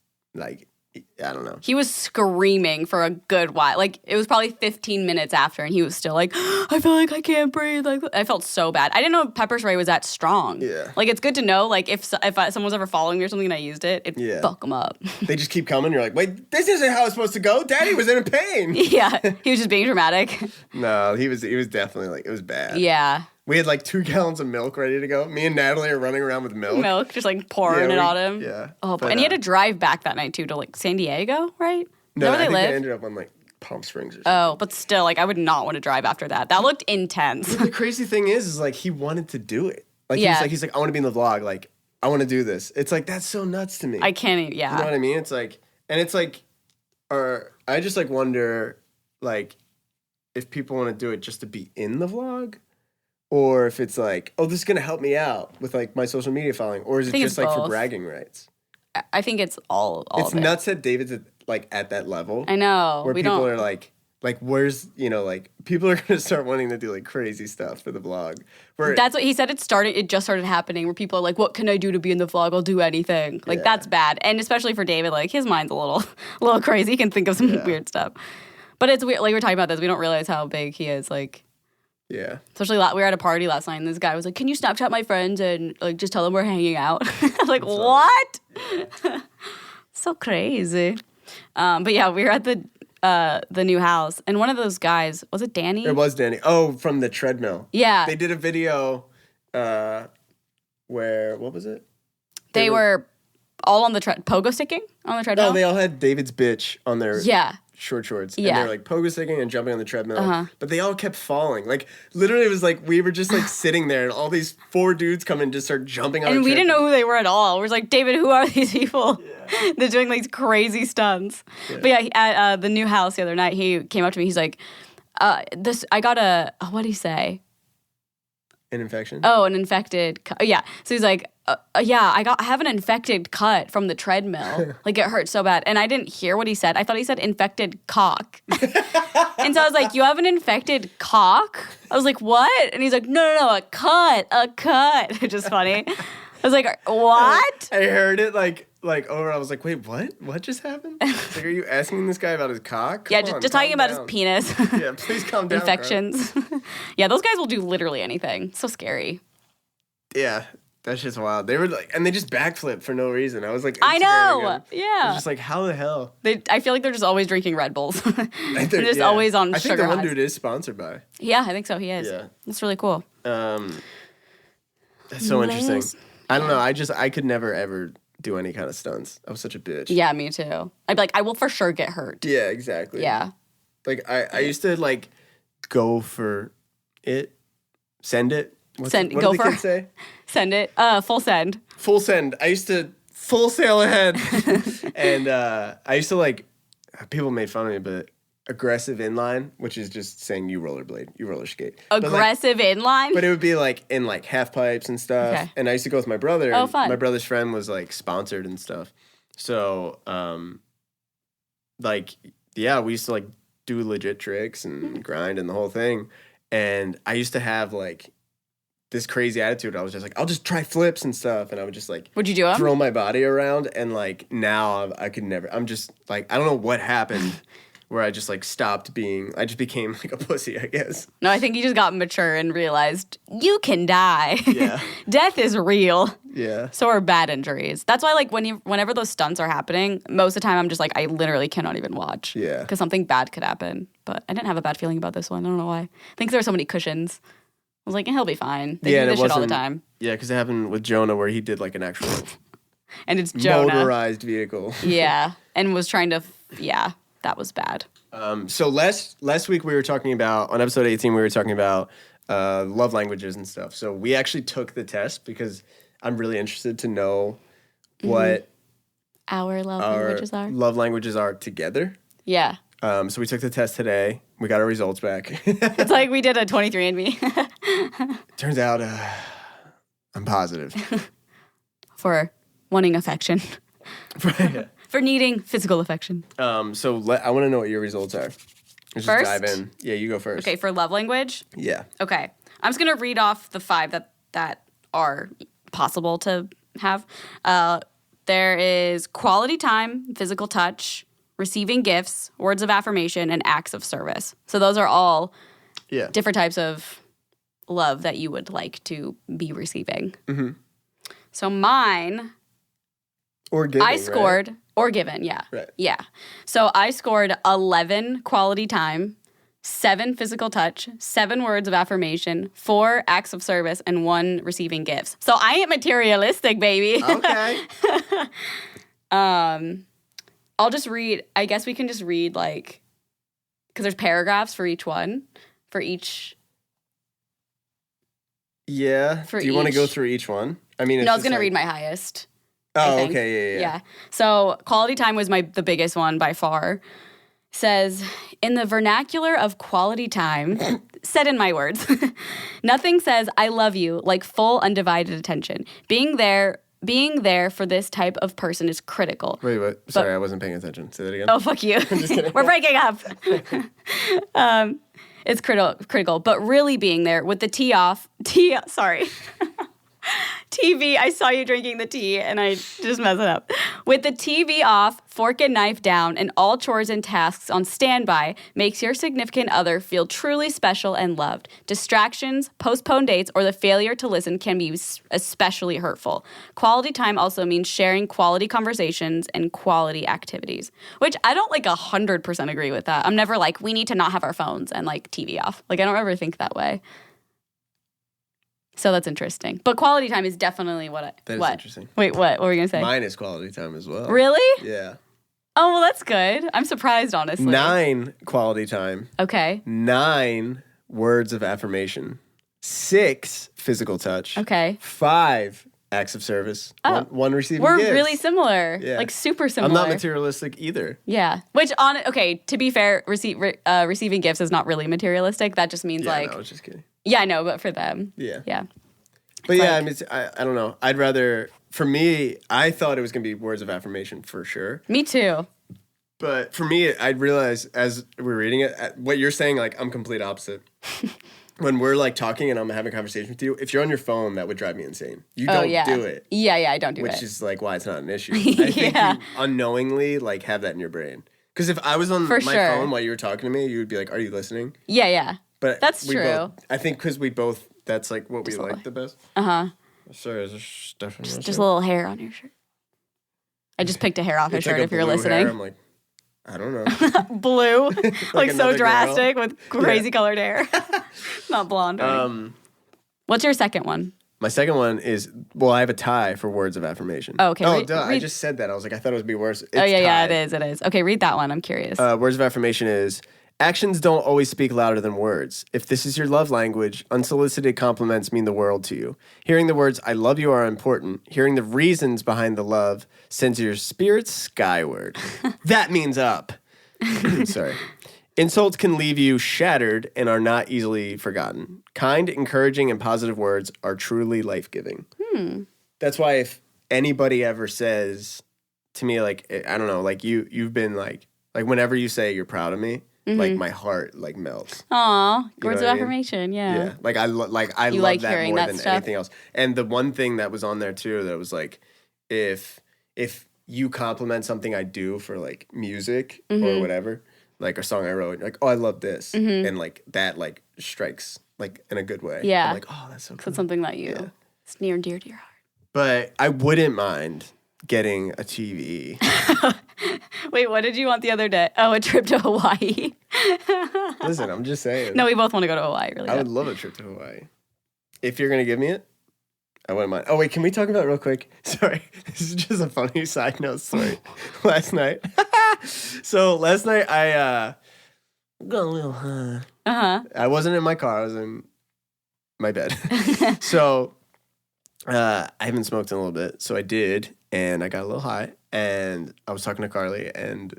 Speaker 1: I don't know.
Speaker 2: he was screaming for a good while. Like it was probably 15 minutes after, and he was still like, "I feel like I can't breathe." Like I felt so bad. I didn't know pepper spray was that strong.
Speaker 1: Yeah.
Speaker 2: Like it's good to know. Like if someone was ever following me or something and I used it, it'd fuck them up.
Speaker 1: They just keep coming. You're like, wait, this isn't how it's supposed to go. Daddy was in pain.
Speaker 2: Yeah, he was just being dramatic.
Speaker 1: No, he was definitely like it was bad.
Speaker 2: Yeah.
Speaker 1: We had like 2 gallons of milk ready to go. Me and Natalie are running around with milk.
Speaker 2: Milk, just like pouring it on him.
Speaker 1: Yeah.
Speaker 2: Oh,
Speaker 1: But,
Speaker 2: and he had to drive back that night too to like San Diego, right?
Speaker 1: No,
Speaker 2: Is that
Speaker 1: I
Speaker 2: where
Speaker 1: think
Speaker 2: they
Speaker 1: they
Speaker 2: live?
Speaker 1: ended up on like Palm Springs or something.
Speaker 2: Oh, but still, like I would not want to drive after that. That looked intense.
Speaker 1: The crazy thing is like he wanted to do it. Like
Speaker 2: Yeah.
Speaker 1: he's like I want to be in the vlog. Like I want to do this. It's like that's so nuts to me.
Speaker 2: I can't even. Yeah.
Speaker 1: You know what I mean? It's like, and it's like, or I just like wonder, like, if people want to do it just to be in the vlog, or if it's like, oh, this is gonna help me out with like my social media following, or is it
Speaker 2: think
Speaker 1: just
Speaker 2: it's
Speaker 1: like for
Speaker 2: both.
Speaker 1: bragging rights?
Speaker 2: I think it's all
Speaker 1: It's
Speaker 2: of it.
Speaker 1: nuts that David's at that level.
Speaker 2: I know.
Speaker 1: Where
Speaker 2: we
Speaker 1: people
Speaker 2: don't.
Speaker 1: are like, where's like people are gonna start wanting to do like crazy stuff for the vlog. Where
Speaker 2: That's what he said. It just started happening where people are like, "What can I do to be in the vlog? I'll do anything." Like
Speaker 1: Yeah.
Speaker 2: that's bad, and especially for David, like his mind's a little crazy. He can think of some weird stuff. But it's weird. Like we're talking about this, we don't realize how big he is. Like
Speaker 1: yeah.
Speaker 2: especially we were at a party last night, and this guy was like, "Can you Snapchat my friends and like just tell them we're hanging out?" I'm like, "What?" So crazy. But yeah, we were at the new house, and one of those guys, was it Danny?
Speaker 1: It was Danny. Oh, from the treadmill.
Speaker 2: Yeah.
Speaker 1: They did a video where what was it?
Speaker 2: They were all on the pogo sticking on the treadmill.
Speaker 1: No, they all had David's bitch on their
Speaker 2: Yeah.
Speaker 1: short shorts. And
Speaker 2: Yeah.
Speaker 1: they were like pogo sticking and jumping on the treadmill. But they all kept falling. Like literally it was like we were just like sitting there and all these 4 dudes come and just start jumping on
Speaker 2: And
Speaker 1: the
Speaker 2: we didn't
Speaker 1: treadmill.
Speaker 2: know who they were at all. We were like, David, who are these people? They're doing these crazy stunts. But yeah, at the new house the other night, he came up to me. He's like, I got what'd he say?
Speaker 1: An infection?
Speaker 2: Oh, an infected cut. Yeah. So he's like, yeah, I have an infected cut from the treadmill. Like it hurt so bad. And I didn't hear what he said. I thought he said infected cock. And so I was like, you have an infected cock? I was like, what? And he's like, no, a cut. Which is funny. I was like, what?
Speaker 1: I heard it like over. I was like, wait, what? What just happened? Like, are you asking this guy about his cock?
Speaker 2: Yeah,
Speaker 1: Come on,
Speaker 2: just talking
Speaker 1: calm
Speaker 2: about
Speaker 1: down.
Speaker 2: his penis.
Speaker 1: Yeah, please calm down. bro.
Speaker 2: Infections. Yeah, those guys will do literally anything. So scary.
Speaker 1: Yeah, that's just wild. They were like, and they just backflip for no reason. I was like,
Speaker 2: I
Speaker 1: Instagramming
Speaker 2: know.
Speaker 1: them. I
Speaker 2: Yeah.
Speaker 1: was just like, how the hell?
Speaker 2: I feel like they're just always drinking Red Bulls. They're just
Speaker 1: Yeah.
Speaker 2: always on
Speaker 1: I
Speaker 2: sugar
Speaker 1: think the one
Speaker 2: highs.
Speaker 1: dude is sponsored by.
Speaker 2: Yeah, I think so. He is.
Speaker 1: Yeah.
Speaker 2: That's really cool.
Speaker 1: That's so interesting. I don't know. I could never ever do any kind of stunts. I was such a bitch.
Speaker 2: Yeah, me too. I'd be like, I will for sure get hurt.
Speaker 1: Yeah, exactly.
Speaker 2: Yeah.
Speaker 1: Like I used to like go for it, send it. What
Speaker 2: Go
Speaker 1: did the
Speaker 2: for
Speaker 1: kids say?
Speaker 2: Send it. Full send.
Speaker 1: Full send. I used to full sail ahead, and I used to like. People made fun of me, but aggressive inline, which is just saying you rollerblade, you roller skate.
Speaker 2: Aggressive inline.
Speaker 1: But it would be like in like half pipes and stuff.
Speaker 2: Okay.
Speaker 1: And I used to go with my brother.
Speaker 2: Oh,
Speaker 1: and
Speaker 2: fun.
Speaker 1: My brother's friend was like sponsored and stuff. So, like, yeah, we used to like do legit tricks and grind and the whole thing. And I used to have like this crazy attitude. I was just like, I'll just try flips and stuff. And I would just like
Speaker 2: Would you do them?
Speaker 1: throw my body around. And like now I could never, I'm just like, I don't know what happened. Where I just like stopped being, I just became like a pussy, I guess.
Speaker 2: No, I think you just got mature and realized you can die.
Speaker 1: Yeah.
Speaker 2: Death is real.
Speaker 1: Yeah.
Speaker 2: So are bad injuries. That's why, like, whenever those stunts are happening, most of the time I'm just like, I literally cannot even watch.
Speaker 1: Yeah.
Speaker 2: Because something bad could happen. But I didn't have a bad feeling about this one. I don't know why. I think there were so many cushions. I was like, he'll be fine. They do
Speaker 1: and
Speaker 2: this
Speaker 1: it
Speaker 2: shit all the
Speaker 1: wasn't-
Speaker 2: time.
Speaker 1: Yeah, because it happened with Jonah where he did like an actual
Speaker 2: And it's Jonah.
Speaker 1: motorized vehicle.
Speaker 2: Yeah. And was trying to, yeah, that was bad.
Speaker 1: So last week we were talking about, on episode 18, we were talking about love languages and stuff. So we actually took the test because I'm really interested to know what
Speaker 2: Our love
Speaker 1: our
Speaker 2: languages are.
Speaker 1: love languages are together.
Speaker 2: Yeah.
Speaker 1: So we took the test today. We got our results back.
Speaker 2: It's like we did a 23andMe
Speaker 1: Turns out I'm positive.
Speaker 2: for wanting affection,
Speaker 1: Yeah.
Speaker 2: for needing physical affection.
Speaker 1: So I want to know what your results are. Let's
Speaker 2: First?
Speaker 1: just dive in. Yeah, you go first.
Speaker 2: Okay, for love language.
Speaker 1: Yeah.
Speaker 2: Okay. I'm just going to read off the 5 that are possible to have. There is quality time, physical touch, receiving gifts, words of affirmation, and acts of service. So those are all
Speaker 1: Yeah.
Speaker 2: different types of love that you would like to be receiving.
Speaker 1: Mm-hmm.
Speaker 2: So mine,
Speaker 1: Or giving,
Speaker 2: I scored, or given, yeah.
Speaker 1: Right.
Speaker 2: Yeah. So I scored 11 quality time, 7 physical touch, 7 words of affirmation, 4 acts of service, and 1 receiving gifts. So I ain't materialistic, baby.
Speaker 1: Okay.
Speaker 2: I'll just read, I guess we can just read like, because there's paragraphs for each one, for each.
Speaker 1: Yeah.
Speaker 2: For
Speaker 1: Do you want to go
Speaker 2: each-
Speaker 1: through each one? I mean, it's
Speaker 2: No, I was
Speaker 1: just
Speaker 2: going to
Speaker 1: like-
Speaker 2: read my highest. I
Speaker 1: Oh,
Speaker 2: think.
Speaker 1: okay. Yeah.
Speaker 2: So quality time was the biggest one by far. Says, in the vernacular of quality time, said in my words, nothing says I love you like full undivided attention. Being there for this type of person is critical.
Speaker 1: Wait, what? Sorry, I wasn't paying attention. Say that again.
Speaker 2: Oh, fuck you. We're breaking up. It's critical, but really being there with the sorry. TV, I saw you drinking the tea and I just messed it up. With the TV off, fork and knife down, and all chores and tasks on standby makes your significant other feel truly special and loved. Distractions, postponed dates, or the failure to listen can be especially hurtful. Quality time also means sharing quality conversations and quality activities, which I don't like 100% agree with that. I'm never like, we need to not have our phones and like TV off. Like, I don't ever think that way. So that's interesting. But quality time is definitely what
Speaker 1: That is
Speaker 2: what?
Speaker 1: interesting.
Speaker 2: Wait, what were you going to say?
Speaker 1: Mine is quality time as well.
Speaker 2: Really?
Speaker 1: Yeah.
Speaker 2: Oh, well, that's good. I'm surprised, honestly.
Speaker 1: 9 quality time.
Speaker 2: Okay.
Speaker 1: 9 words of affirmation. 6 physical touch.
Speaker 2: Okay.
Speaker 1: 5 acts of service.
Speaker 2: Oh.
Speaker 1: One receiving
Speaker 2: We're
Speaker 1: gifts.
Speaker 2: really similar.
Speaker 1: Yeah.
Speaker 2: Like, super similar.
Speaker 1: I'm not materialistic either.
Speaker 2: Yeah. Which, okay, to be fair, receiving gifts is not really materialistic. That just means,
Speaker 1: Yeah,
Speaker 2: like,
Speaker 1: no, I was just kidding.
Speaker 2: yeah, I know, but for them.
Speaker 1: Yeah.
Speaker 2: Yeah.
Speaker 1: But yeah,
Speaker 2: like-
Speaker 1: I mean, I don't know. I'd rather, for me, I thought it was going to be words of affirmation for sure.
Speaker 2: Me too.
Speaker 1: But for me, I'd realize as we're reading it, what you're saying, like, I'm complete opposite. When we're like talking and I'm having a conversation with you, if you're on your phone, that would drive me insane. You don't
Speaker 2: yeah.
Speaker 1: do it,
Speaker 2: Yeah, I don't do
Speaker 1: which
Speaker 2: it.
Speaker 1: is like why it's not an issue. I think
Speaker 2: Yeah.
Speaker 1: you unknowingly like have that in your brain. Because if I was on
Speaker 2: For
Speaker 1: my
Speaker 2: sure.
Speaker 1: phone while you were talking to me, you would be like, "Are you listening?"
Speaker 2: Yeah.
Speaker 1: But
Speaker 2: That's
Speaker 1: we
Speaker 2: true.
Speaker 1: both- I think because we both, that's like what we
Speaker 2: Just a
Speaker 1: like
Speaker 2: little-
Speaker 1: the best.
Speaker 2: Uh-huh.
Speaker 1: Sorry, is there stuff in my
Speaker 2: Just
Speaker 1: shirt?
Speaker 2: a little hair on your shirt. I just picked a hair off his
Speaker 1: It's like
Speaker 2: shirt
Speaker 1: a
Speaker 2: if you're
Speaker 1: blue
Speaker 2: listening.
Speaker 1: hair. I'm like, I don't know.
Speaker 2: Blue. like so
Speaker 1: another girl.
Speaker 2: drastic with crazy colored hair. Not blonde. Right? What's your second one?
Speaker 1: My second one is, well, I have a tie for words of affirmation.
Speaker 2: Oh, okay.
Speaker 1: Oh,
Speaker 2: Read-
Speaker 1: duh. I
Speaker 2: read-
Speaker 1: just said that. I was like, I thought it would be worse. It's
Speaker 2: Oh, yeah,
Speaker 1: tied.
Speaker 2: it is. Okay, read that one. I'm curious.
Speaker 1: Words of affirmation is, Actions don't always speak louder than words. If this is your love language, unsolicited compliments mean the world to you. Hearing the words, I love you are important. Hearing the reasons behind the love sends your spirits skyward. That means up. Sorry. Insults can leave you shattered and are not easily forgotten. Kind, encouraging, and positive words are truly life-giving. That's why if anybody ever says to me, like, I don't know, like you've been like whenever you say you're proud of me, like my heart like melts.
Speaker 2: Aw, words
Speaker 1: what
Speaker 2: of
Speaker 1: I mean?
Speaker 2: affirmation. Yeah.
Speaker 1: Yeah, like I love
Speaker 2: like
Speaker 1: that
Speaker 2: hearing
Speaker 1: more
Speaker 2: that
Speaker 1: than
Speaker 2: stuff?
Speaker 1: anything else. And the one thing that was on there too that was like, if you compliment something I do for like music or whatever, like a song I wrote, like, oh, I love this, and like that like strikes like in a good way.
Speaker 2: Yeah.
Speaker 1: I'm like, oh, that's so
Speaker 2: So
Speaker 1: cool.
Speaker 2: it's something that you it's near and dear to your heart.
Speaker 1: But I wouldn't mind getting a TV.
Speaker 2: Wait, what did you want the other day? Oh, a trip to Hawaii.
Speaker 1: Listen, I'm just saying.
Speaker 2: No, we both want to go to Hawaii. Really.
Speaker 1: I would love a trip to Hawaii. If you're gonna give me it, I wouldn't mind. Oh wait, can we talk about it real quick? Sorry, this is just a funny side note story. Last night, so last night I got a little high. I wasn't in my car. I was in my bed. So I haven't smoked in a little bit, so I did, and I got a little high, and I was talking to Carly, and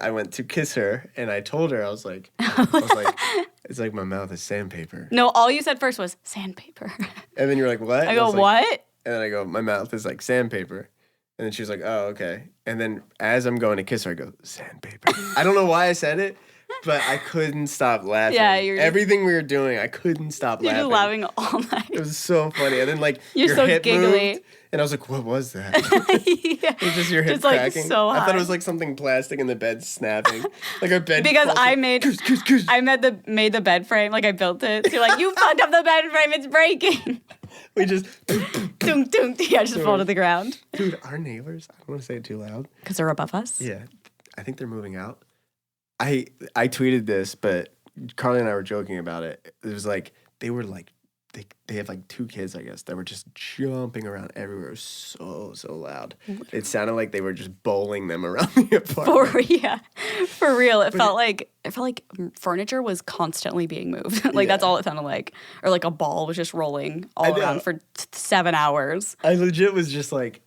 Speaker 1: I went to kiss her, and I told her I was like, it's like my mouth is sandpaper.
Speaker 2: No, all you said first was sandpaper.
Speaker 1: And then you're like, what?
Speaker 2: I
Speaker 1: And
Speaker 2: go,
Speaker 1: was like-
Speaker 2: what?
Speaker 1: And then I go, my mouth is like sandpaper. And then she was like, oh, okay. And then as I'm going to kiss her, I go, sandpaper. I don't know why I said it, but I couldn't stop laughing.
Speaker 2: Yeah, you're just-
Speaker 1: everything we were doing, I couldn't stop
Speaker 2: You're
Speaker 1: laughing.
Speaker 2: just laughing all night.
Speaker 1: It was so funny. And then like
Speaker 2: You're
Speaker 1: your
Speaker 2: so
Speaker 1: hip
Speaker 2: giggly.
Speaker 1: moved, and I was like, what was that?
Speaker 2: Yeah.
Speaker 1: It was just your hip
Speaker 2: Just, like,
Speaker 1: cracking.
Speaker 2: so
Speaker 1: I thought
Speaker 2: high.
Speaker 1: it was like something plastic in the bed snapping. Like our bed.
Speaker 2: Because
Speaker 1: falls
Speaker 2: I
Speaker 1: like,
Speaker 2: made
Speaker 1: "Kush."
Speaker 2: I made the bed frame, like I built it. So you're like, you fucked up the bed frame, it's breaking.
Speaker 1: We just,
Speaker 2: Dunk, dunk. Yeah, just fall to the ground.
Speaker 1: dude, our neighbors, I don't want to say it too loud.
Speaker 2: Because they're above us?
Speaker 1: Yeah, I think they're moving out. I tweeted this, but Carly and I were joking about it. It was like they were like they have like 2 kids, I guess, that were just jumping around everywhere. It was so loud. It sounded like they were just bowling them around the apartment.
Speaker 2: For real. It felt like furniture was constantly being moved. Like that's
Speaker 1: Yeah.
Speaker 2: all it sounded like. Or like a ball was just rolling
Speaker 1: I
Speaker 2: all
Speaker 1: know.
Speaker 2: around for 7 hours.
Speaker 1: I legit was just like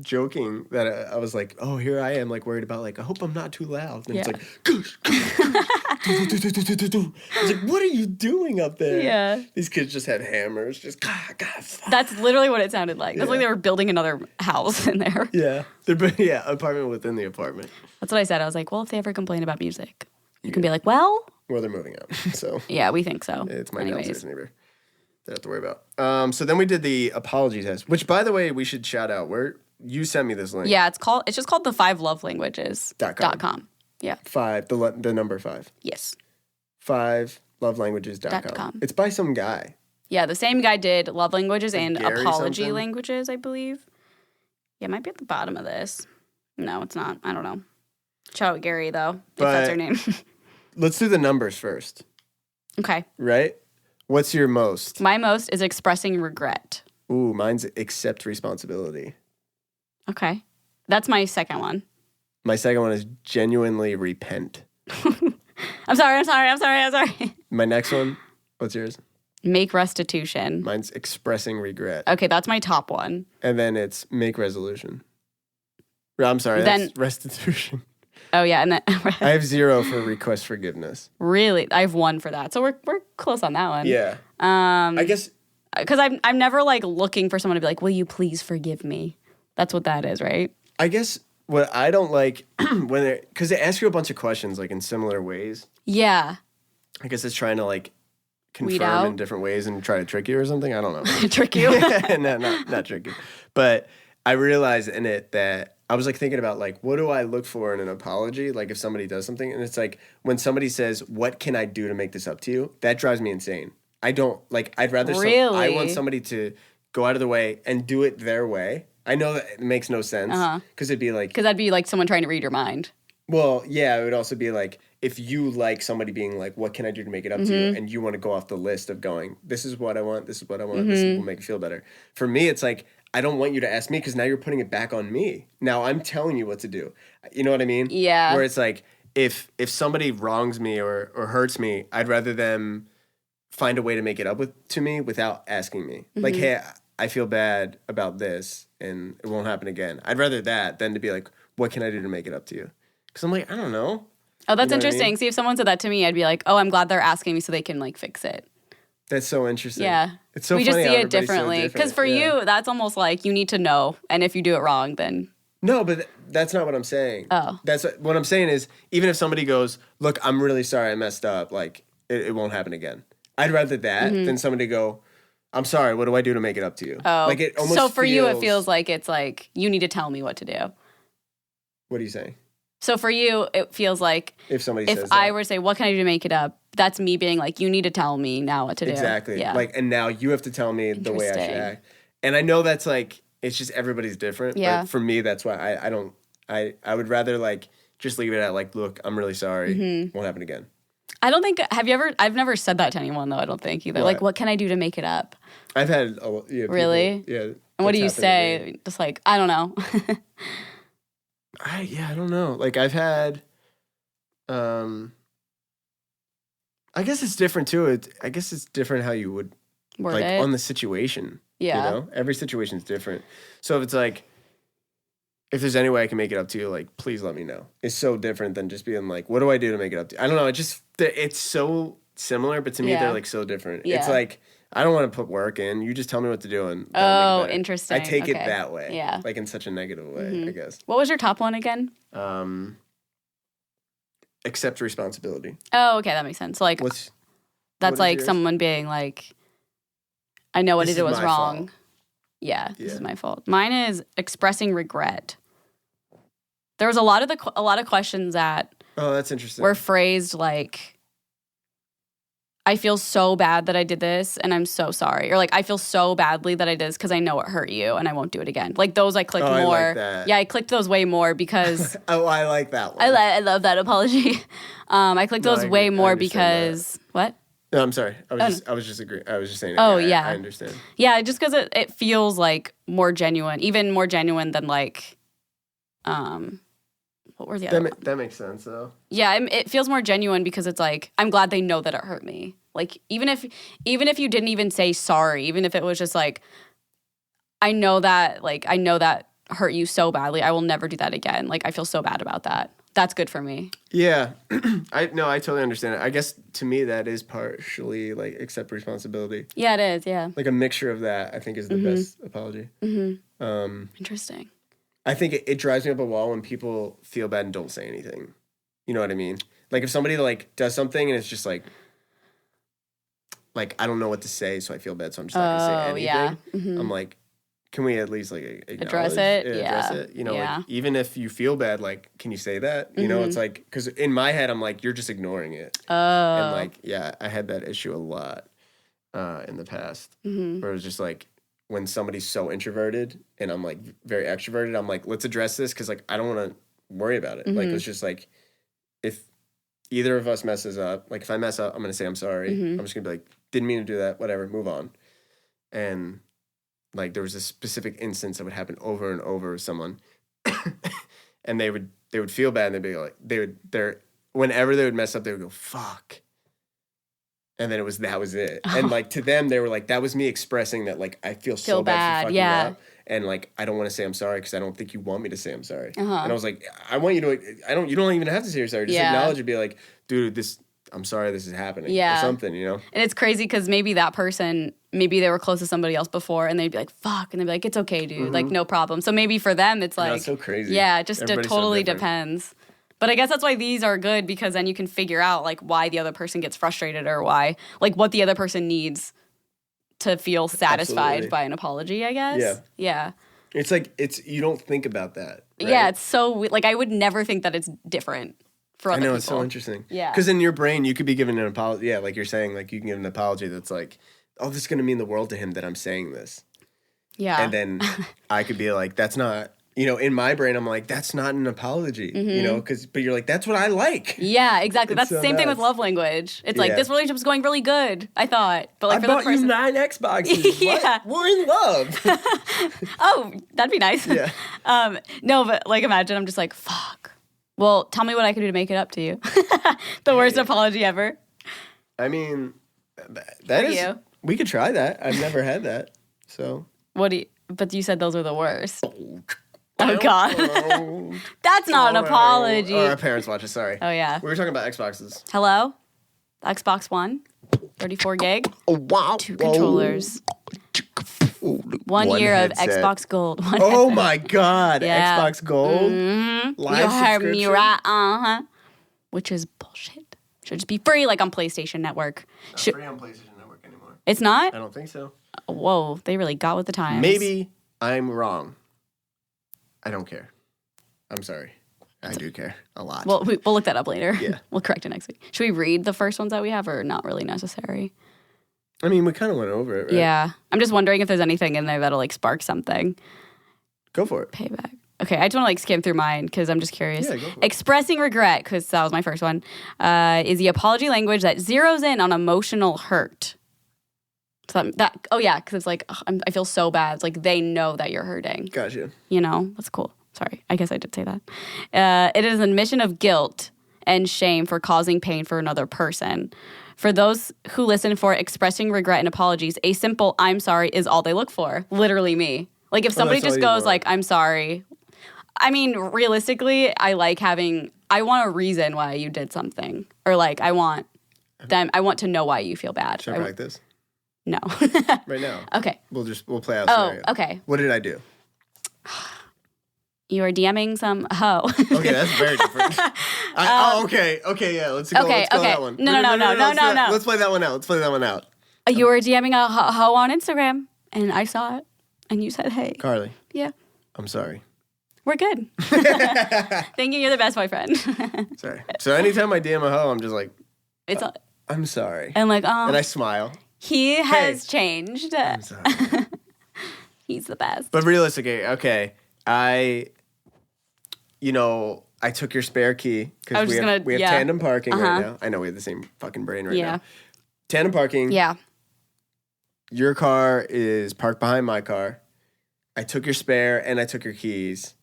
Speaker 1: joking that I was like, oh, here I am, like worried about like I hope I'm not too loud. And it's
Speaker 2: Yeah.
Speaker 1: like, gosh, I was like, what are you doing up there?
Speaker 2: Yeah.
Speaker 1: These kids just had hammers, just
Speaker 2: That's literally what it sounded like. That's like
Speaker 1: Yeah.
Speaker 2: they were building another house in there.
Speaker 1: Yeah, apartment within the apartment.
Speaker 2: That's what I said. I was like, well, if they ever complain about music, you can be like, well,
Speaker 1: Well, they're moving out, so
Speaker 2: yeah, we think so.
Speaker 1: it's my
Speaker 2: Anyways.
Speaker 1: downstairs neighbor that I have to worry about. So then we did the apology test, which, by the way, we should shout out. Where you sent me this link.
Speaker 2: Yeah, it's just called the 5lovelanguages.com. Yeah.
Speaker 1: 5, the number 5.
Speaker 2: Yes.
Speaker 1: 5lovelanguages.com. It's by some guy.
Speaker 2: Yeah, the same guy did love languages and
Speaker 1: Gary
Speaker 2: apology
Speaker 1: something?
Speaker 2: languages, I believe. Yeah, it might be at the bottom of this. No, it's not. I don't know. Shout out Gary, though, if that's
Speaker 1: But-
Speaker 2: her name.
Speaker 1: Let's do the numbers first,
Speaker 2: Okay.
Speaker 1: right? What's your most?
Speaker 2: My most is expressing regret.
Speaker 1: Ooh, mine's accept responsibility.
Speaker 2: Okay. That's my second one.
Speaker 1: My second one is genuinely repent.
Speaker 2: I'm sorry.
Speaker 1: My next one, what's yours?
Speaker 2: Make restitution.
Speaker 1: Mine's expressing regret.
Speaker 2: Okay, that's my top one.
Speaker 1: And then it's make resolution. I'm sorry,
Speaker 2: Then-
Speaker 1: that's restitution.
Speaker 2: Oh, yeah, and then
Speaker 1: I have 0 for request forgiveness.
Speaker 2: really, I have 1 for that. So we're close on that one.
Speaker 1: Yeah. I guess
Speaker 2: Because I'm never like looking for someone to be like, will you please forgive me? That's what that is, right?
Speaker 1: what I don't like when because they ask you a bunch of questions like in similar ways.
Speaker 2: Yeah.
Speaker 1: I guess it's trying to like
Speaker 2: Weed
Speaker 1: confirm
Speaker 2: out?
Speaker 1: in different ways and try to trick you or something. I don't know.
Speaker 2: Trick you.
Speaker 1: No, not tricky. But I realized in it that I was like thinking about like what do I look for in an apology? Like if somebody does something and it's like when somebody says, "What can I do to make this up to you?" That drives me insane. I don't like. I'd rather. I
Speaker 2: Really?
Speaker 1: want somebody to go out of the way and do it their way. I know that it makes no sense because it'd be like,
Speaker 2: Because that'd be like someone trying to read your mind.
Speaker 1: well, yeah, it would also be like if you like somebody being like, "What can I do to make it up to you?" and you want to go off the list of going, "This is what I want. This is what I want. This will make you feel better." For me, it's like I don't want you to ask me because now you're putting it back on me. Now I'm telling you what to do. You know what I mean?
Speaker 2: Yeah.
Speaker 1: Where it's like if somebody wrongs me or hurts me, I'd rather them find a way to make it up to me without asking me. Like, hey, I feel bad about this and it won't happen again. I'd rather that than to be like, what can I do to make it up to you? Because I'm like, I don't know.
Speaker 2: Oh, that's
Speaker 1: You know what I
Speaker 2: interesting.
Speaker 1: mean?
Speaker 2: See, if someone said that to me, I'd be like, oh, I'm glad they're asking me so they can like fix it.
Speaker 1: That's so interesting.
Speaker 2: Yeah.
Speaker 1: It's so
Speaker 2: we just
Speaker 1: funny
Speaker 2: see
Speaker 1: how
Speaker 2: it
Speaker 1: everybody's so
Speaker 2: differently. Because
Speaker 1: different.
Speaker 2: for
Speaker 1: Yeah.
Speaker 2: you, that's almost like you need to know. And if you do it wrong, then
Speaker 1: No, but that's not what I'm saying.
Speaker 2: Oh.
Speaker 1: That's what I'm saying is even if somebody goes, look, I'm really sorry I messed up, like it won't happen again. I'd rather that than somebody go, I'm sorry, what do I do to make it up to you?
Speaker 2: oh.
Speaker 1: Like it almost
Speaker 2: so for you, it feels like it's like you need to tell me what to do.
Speaker 1: What are you saying?
Speaker 2: So for you, it feels like
Speaker 1: If somebody
Speaker 2: if
Speaker 1: says
Speaker 2: I
Speaker 1: that.
Speaker 2: were to say, what can I do to make it up? That's me being like, you need to tell me now what to do.
Speaker 1: Exactly.
Speaker 2: Yeah.
Speaker 1: Like, and now you have to tell me the way I should
Speaker 2: Interesting.
Speaker 1: act. And I know that's like, it's just everybody's different.
Speaker 2: Yeah.
Speaker 1: But for me, that's why I would rather like just leave it at like, look, I'm really sorry.
Speaker 2: Mm-hmm.
Speaker 1: Won't happen again.
Speaker 2: I don't think, I've never said that to anyone though, I don't think either. Like,
Speaker 1: What?
Speaker 2: what can I do to make it up?
Speaker 1: I've had, people,
Speaker 2: Really?
Speaker 1: yeah.
Speaker 2: And what do you say? Just like, I don't know.
Speaker 1: I don't know. Like I've had, I guess it's different too. I guess it's different how you would
Speaker 2: Word
Speaker 1: like
Speaker 2: it.
Speaker 1: on the situation.
Speaker 2: Yeah.
Speaker 1: You know, every situation's different. So if it's like, if there's any way I can make it up to you, like please let me know. It's so different than just being like, what do I do to make it up to you? I don't know. It's so similar, but to me
Speaker 2: Yeah.
Speaker 1: they're like so different. It's
Speaker 2: Yeah.
Speaker 1: like I don't want to put work in. You just tell me what to do and that'll
Speaker 2: Oh,
Speaker 1: make it better.
Speaker 2: interesting.
Speaker 1: I take it
Speaker 2: Okay.
Speaker 1: that way.
Speaker 2: Yeah.
Speaker 1: Like in such a negative way, I guess.
Speaker 2: What was your top one again?
Speaker 1: Accept responsibility.
Speaker 2: Oh, okay, that makes sense. So, like,
Speaker 1: What's
Speaker 2: that's
Speaker 1: what is
Speaker 2: like
Speaker 1: yours?
Speaker 2: someone being like, I know what
Speaker 1: This
Speaker 2: I did
Speaker 1: is
Speaker 2: was
Speaker 1: my
Speaker 2: wrong.
Speaker 1: fault.
Speaker 2: Yeah, this
Speaker 1: Yeah.
Speaker 2: is my fault. Mine is expressing regret. There was a lot of questions that
Speaker 1: Oh, that's interesting.
Speaker 2: were phrased like, I feel so bad that I did this and I'm so sorry. Or like, I feel so badly that I did this because I know it hurt you and I won't do it again. Like those I clicked
Speaker 1: Oh, I
Speaker 2: more.
Speaker 1: like that.
Speaker 2: Yeah, I clicked those way more because
Speaker 1: Oh, I like that one.
Speaker 2: I love that apology. I clicked
Speaker 1: No,
Speaker 2: those
Speaker 1: I
Speaker 2: way
Speaker 1: agree. I
Speaker 2: more
Speaker 1: understand
Speaker 2: because what?
Speaker 1: No, I'm sorry. I
Speaker 2: no.
Speaker 1: was just agreeing. I was just saying.
Speaker 2: Oh,
Speaker 1: I
Speaker 2: yeah.
Speaker 1: understand.
Speaker 2: Yeah, just because it feels like more genuine, even more genuine than like, what were the other?
Speaker 1: That makes sense though.
Speaker 2: Yeah, it feels more genuine because it's like I'm glad they know that it hurt me. Like even if you didn't even say sorry, even if it was just like I know that hurt you so badly. I will never do that again. Like I feel so bad about that. That's good for me.
Speaker 1: Yeah, I totally understand it. I guess to me that is partially like accept responsibility.
Speaker 2: Yeah, it is. Yeah,
Speaker 1: Like a mixture of that, I think is the best apology.
Speaker 2: interesting.
Speaker 1: I think it drives me up a wall when people feel bad and don't say anything. You know what I mean? Like if somebody like does something and it's just like I don't know what to say, so I feel bad, so I'm just not gonna say
Speaker 2: Oh,
Speaker 1: anything.
Speaker 2: yeah.
Speaker 1: I'm like, can we at least like
Speaker 2: Address
Speaker 1: acknowledge
Speaker 2: it?
Speaker 1: Address
Speaker 2: Yeah.
Speaker 1: it. You know,
Speaker 2: Yeah.
Speaker 1: like even if you feel bad, like can you say that? You know, it's like because in my head I'm like you're just ignoring it,
Speaker 2: Oh,
Speaker 1: and like yeah, I had that issue a lot in the past where it was just like when somebody's so introverted and I'm like very extroverted, I'm like let's address this because like I don't want to worry about it. Like it's just like if either of us messes up, like if I mess up, I'm gonna say I'm sorry. I'm just gonna be like didn't mean to do that, whatever, move on. And like there was a specific instance that would happen over and over with someone, and they would feel bad, and they'd be like whenever they would mess up, they would go fuck, and then that was it, and like to them they were like that was me expressing that like I feel so
Speaker 2: Feel
Speaker 1: bad
Speaker 2: bad,
Speaker 1: for fucking
Speaker 2: yeah.
Speaker 1: up, and like I don't want to say I'm sorry because I don't think you want me to say I'm sorry,
Speaker 2: Uh-huh.
Speaker 1: and I was like I want you to you don't even have to say you're sorry, just
Speaker 2: Yeah.
Speaker 1: acknowledge it, be like dude I'm sorry this is happening,
Speaker 2: Yeah.
Speaker 1: or something, you know.
Speaker 2: and it's crazy because maybe that person, maybe they were close to somebody else before, and they'd be like, "Fuck," and they'd be like, "It's okay, dude. Like, no problem." So maybe for them, it's like,
Speaker 1: it's so crazy.
Speaker 2: Yeah, it just
Speaker 1: Everybody's so
Speaker 2: totally
Speaker 1: different.
Speaker 2: depends. But I guess that's why these are good because then you can figure out like why the other person gets frustrated or why, like, what the other person needs to feel satisfied
Speaker 1: Absolutely.
Speaker 2: by an apology. I guess.
Speaker 1: Yeah.
Speaker 2: Yeah.
Speaker 1: It's like you don't think about that. Right?
Speaker 2: Yeah. It's so like I would never think that it's different for
Speaker 1: I
Speaker 2: other
Speaker 1: know
Speaker 2: people.
Speaker 1: it's so interesting.
Speaker 2: Yeah.
Speaker 1: because in your brain you could be given an apology. Yeah, like you're saying, like you can give an apology that's like, oh, this is gonna mean the world to him that I'm saying this,
Speaker 2: Yeah.
Speaker 1: and then I could be like, that's not. You know, in my brain, I'm like, that's not an apology. You know, but you're like, that's what I like.
Speaker 2: Yeah, exactly.
Speaker 1: It's
Speaker 2: That's the
Speaker 1: so
Speaker 2: same thing with
Speaker 1: nuts.
Speaker 2: love language. It's like
Speaker 1: Yeah.
Speaker 2: this relationship's going really good. I thought, but like
Speaker 1: I
Speaker 2: for the
Speaker 1: bought
Speaker 2: person,
Speaker 1: you 9 Xboxes.
Speaker 2: Yeah.
Speaker 1: What? We're in love.
Speaker 2: oh, that'd be nice.
Speaker 1: Yeah.
Speaker 2: No, but like imagine I'm just like, fuck. Well, tell me what I can do to make it up to you. The worst apology ever.
Speaker 1: I mean, that
Speaker 2: For
Speaker 1: is.
Speaker 2: you.
Speaker 1: We could try that. I've never had that. So.
Speaker 2: But you said those are the worst. Oh, God. That's not an apology.
Speaker 1: Oh, our parents watch it. Sorry.
Speaker 2: Oh, yeah.
Speaker 1: We were talking about Xboxes.
Speaker 2: Hello? Xbox One, 34 gig,
Speaker 1: Oh, wow.
Speaker 2: 2 controllers, 1
Speaker 1: One
Speaker 2: year
Speaker 1: headset.
Speaker 2: of Xbox Gold. One
Speaker 1: Oh
Speaker 2: headset.
Speaker 1: my God.
Speaker 2: Yeah.
Speaker 1: Xbox Gold.
Speaker 2: You
Speaker 1: Live
Speaker 2: heard me
Speaker 1: subscription?
Speaker 2: right, which is bullshit. Should just be free like on PlayStation Network.
Speaker 1: Not free on PlayStation Network anymore.
Speaker 2: It's not?
Speaker 1: I don't think so.
Speaker 2: Whoa, they really got with the times.
Speaker 1: Maybe I'm wrong. I don't care. I'm sorry. I do care a lot.
Speaker 2: We'll look that up later.
Speaker 1: Yeah.
Speaker 2: We'll correct it next week. Should we read the first ones that we have or not really necessary?
Speaker 1: I mean, we kind of went over it, right?
Speaker 2: Yeah. I'm just wondering if there's anything in there that'll like spark something.
Speaker 1: Go for it.
Speaker 2: Payback. Okay, I just want to like skim through mine because I'm just curious.
Speaker 1: Yeah, go for it.
Speaker 2: Expressing regret, because that was my first one, is the apology language that zeroes in on emotional hurt. So because it's like ugh, I feel so bad. It's like they know that you're hurting.
Speaker 1: Gotcha.
Speaker 2: You know, that's cool. Sorry, I guess I did say that. It is an admission of guilt and shame for causing pain for another person. For those who listen for expressing regret and apologies, a simple "I'm sorry" is all they look for. Literally me. Like if somebody
Speaker 1: that's all
Speaker 2: just
Speaker 1: you
Speaker 2: goes
Speaker 1: want.
Speaker 2: like "I'm sorry," I mean, realistically, I want a reason why you did something, or like I want to know why you feel bad.
Speaker 1: Should I practice?
Speaker 2: No.
Speaker 1: Right now.
Speaker 2: Okay.
Speaker 1: We'll play out
Speaker 2: Oh,
Speaker 1: scenario.
Speaker 2: okay.
Speaker 1: What did I do?
Speaker 2: You are DMing some hoe.
Speaker 1: Okay, that's very different. Okay, yeah, let's go.
Speaker 2: Okay,
Speaker 1: Let's go
Speaker 2: okay.
Speaker 1: that one.
Speaker 2: No.
Speaker 1: Let's play that one out.
Speaker 2: You were DMing a hoe on Instagram, and I saw it, and you said, "Hey,
Speaker 1: Carly,
Speaker 2: yeah,
Speaker 1: I'm sorry.
Speaker 2: we're good." Thank you. You're the best boyfriend.
Speaker 1: Sorry. So anytime I DM a hoe, I'm just like,
Speaker 2: It's
Speaker 1: I'm sorry.
Speaker 2: and like,
Speaker 1: And I smile.
Speaker 2: he has changed.
Speaker 1: I'm sorry.
Speaker 2: He's the best.
Speaker 1: But realistically, okay, I took your spare key
Speaker 2: I
Speaker 1: because
Speaker 2: was
Speaker 1: we
Speaker 2: just
Speaker 1: have
Speaker 2: gonna- yeah.
Speaker 1: tandem parking right
Speaker 2: Uh-huh.
Speaker 1: now. I know we have the same fucking brain right
Speaker 2: Yeah.
Speaker 1: now. Tandem parking.
Speaker 2: Yeah.
Speaker 1: Your car is parked behind my car. I took your spare and I took your keys,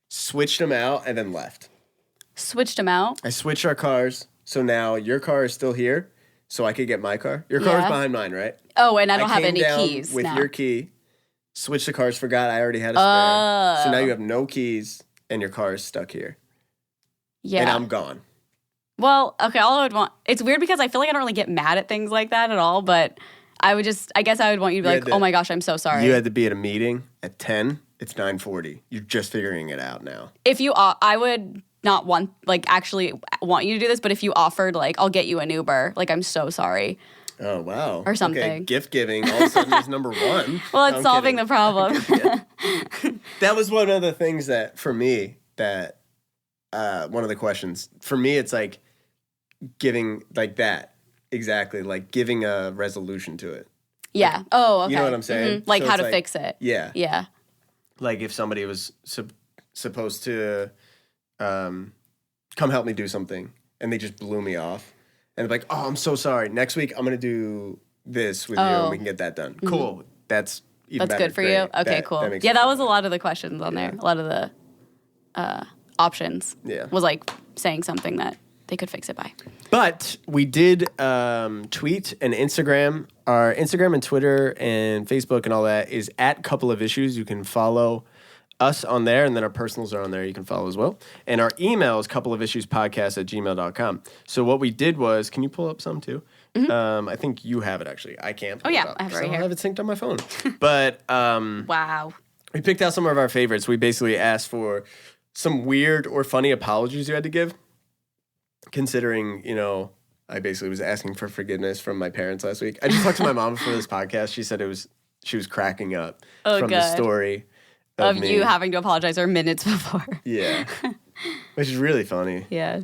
Speaker 1: switched them out, and then left.
Speaker 2: Switched him out.
Speaker 1: I switched our cars, so now your car is still here, so I could get my car. Your car is
Speaker 2: Yeah.
Speaker 1: behind mine, right?
Speaker 2: Oh, and I don't have
Speaker 1: came
Speaker 2: any
Speaker 1: down
Speaker 2: keys
Speaker 1: with
Speaker 2: now.
Speaker 1: your key. Switched the cars, forgot I already had a spare. So now
Speaker 2: Oh.
Speaker 1: you have no keys, and your car is stuck here,
Speaker 2: Yeah.
Speaker 1: and I'm gone.
Speaker 2: Well, okay, all I would want, it's weird because I feel like I don't really get mad at things like that at all, but I guess I would want you to be
Speaker 1: You
Speaker 2: like,
Speaker 1: had to-
Speaker 2: oh my gosh, I'm so sorry.
Speaker 1: You had to be at a meeting at 10. It's 9:40. You're just figuring it out now.
Speaker 2: If you, I would not actually want you to do this, but if you offered, like, I'll get you an Uber, like, I'm so sorry.
Speaker 1: Oh wow.
Speaker 2: Or
Speaker 1: Okay,
Speaker 2: something.
Speaker 1: gift giving all of a sudden is number one.
Speaker 2: Well, it's
Speaker 1: I'm
Speaker 2: solving
Speaker 1: kidding.
Speaker 2: the problem.
Speaker 1: That was one of the things that for me that one of the questions for me it's like giving like that exactly like giving a resolution to it.
Speaker 2: Yeah. Oh, okay.
Speaker 1: You know what I'm saying?
Speaker 2: Mhm. Like
Speaker 1: So
Speaker 2: how
Speaker 1: it's
Speaker 2: to fix it.
Speaker 1: Yeah.
Speaker 2: Yeah.
Speaker 1: Like if somebody was supposed to come help me do something and they just blew me off and they're like, oh, I'm so sorry. Next week I'm gonna do this with you and we can get that done. Cool. That's even
Speaker 2: That's
Speaker 1: better.
Speaker 2: good for
Speaker 1: Great.
Speaker 2: you. Okay,
Speaker 1: That-
Speaker 2: cool.
Speaker 1: that makes
Speaker 2: Yeah,
Speaker 1: me
Speaker 2: that
Speaker 1: feel
Speaker 2: was a
Speaker 1: better.
Speaker 2: lot of the questions on there. A lot of the options.
Speaker 1: Yeah.
Speaker 2: Was like saying something that they could fix it by.
Speaker 1: But we did tweet and Instagram. Our Instagram and Twitter and Facebook and all that is at Couple of Issues. You can follow us on there, and then our personals are on there. You can follow as well. And our email is coupleofissuespodcast@gmail.com. So what we did was, can you pull up some too? I think you have it actually. I can't. Pull
Speaker 2: Mm-hmm. Oh, yeah,
Speaker 1: it up
Speaker 2: I have it
Speaker 1: 'cause
Speaker 2: right
Speaker 1: don't
Speaker 2: here.
Speaker 1: have it synced on my phone. But
Speaker 2: Wow.
Speaker 1: we picked out some of our favorites. We basically asked for some weird or funny apologies you had to give, considering, I basically was asking for forgiveness from my parents last week. I just talked to my mom before this podcast. She said she was cracking up
Speaker 2: Oh,
Speaker 1: from the
Speaker 2: good.
Speaker 1: story
Speaker 2: Of
Speaker 1: me.
Speaker 2: you having to apologize or minutes before.
Speaker 1: Yeah. Which is really funny.
Speaker 2: Yeah.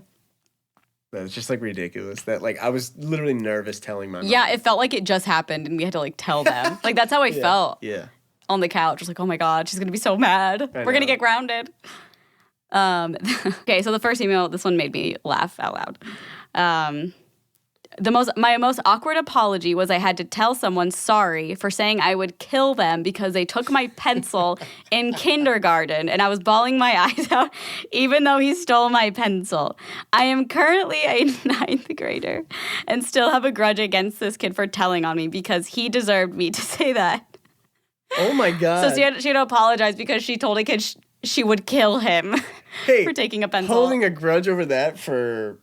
Speaker 1: But it's just like ridiculous that like I was literally nervous telling my mom.
Speaker 2: Yeah, it felt like it just happened and we had to like tell them. Like that's how I felt
Speaker 1: Yeah.
Speaker 2: on the couch. Just like, oh my God, she's gonna be so mad. We're
Speaker 1: know.
Speaker 2: gonna get grounded. Okay, so the first email, this one made me laugh out loud. My most awkward apology was I had to tell someone sorry for saying I would kill them because they took my pencil in kindergarten, and I was bawling my eyes out even though he stole my pencil. I am currently a 9th grader and still have a grudge against this kid for telling on me because he deserved me to say that.
Speaker 1: Oh my God.
Speaker 2: So she had to apologize because she told a kid she would kill him for taking a pencil.
Speaker 1: Holding a grudge over that for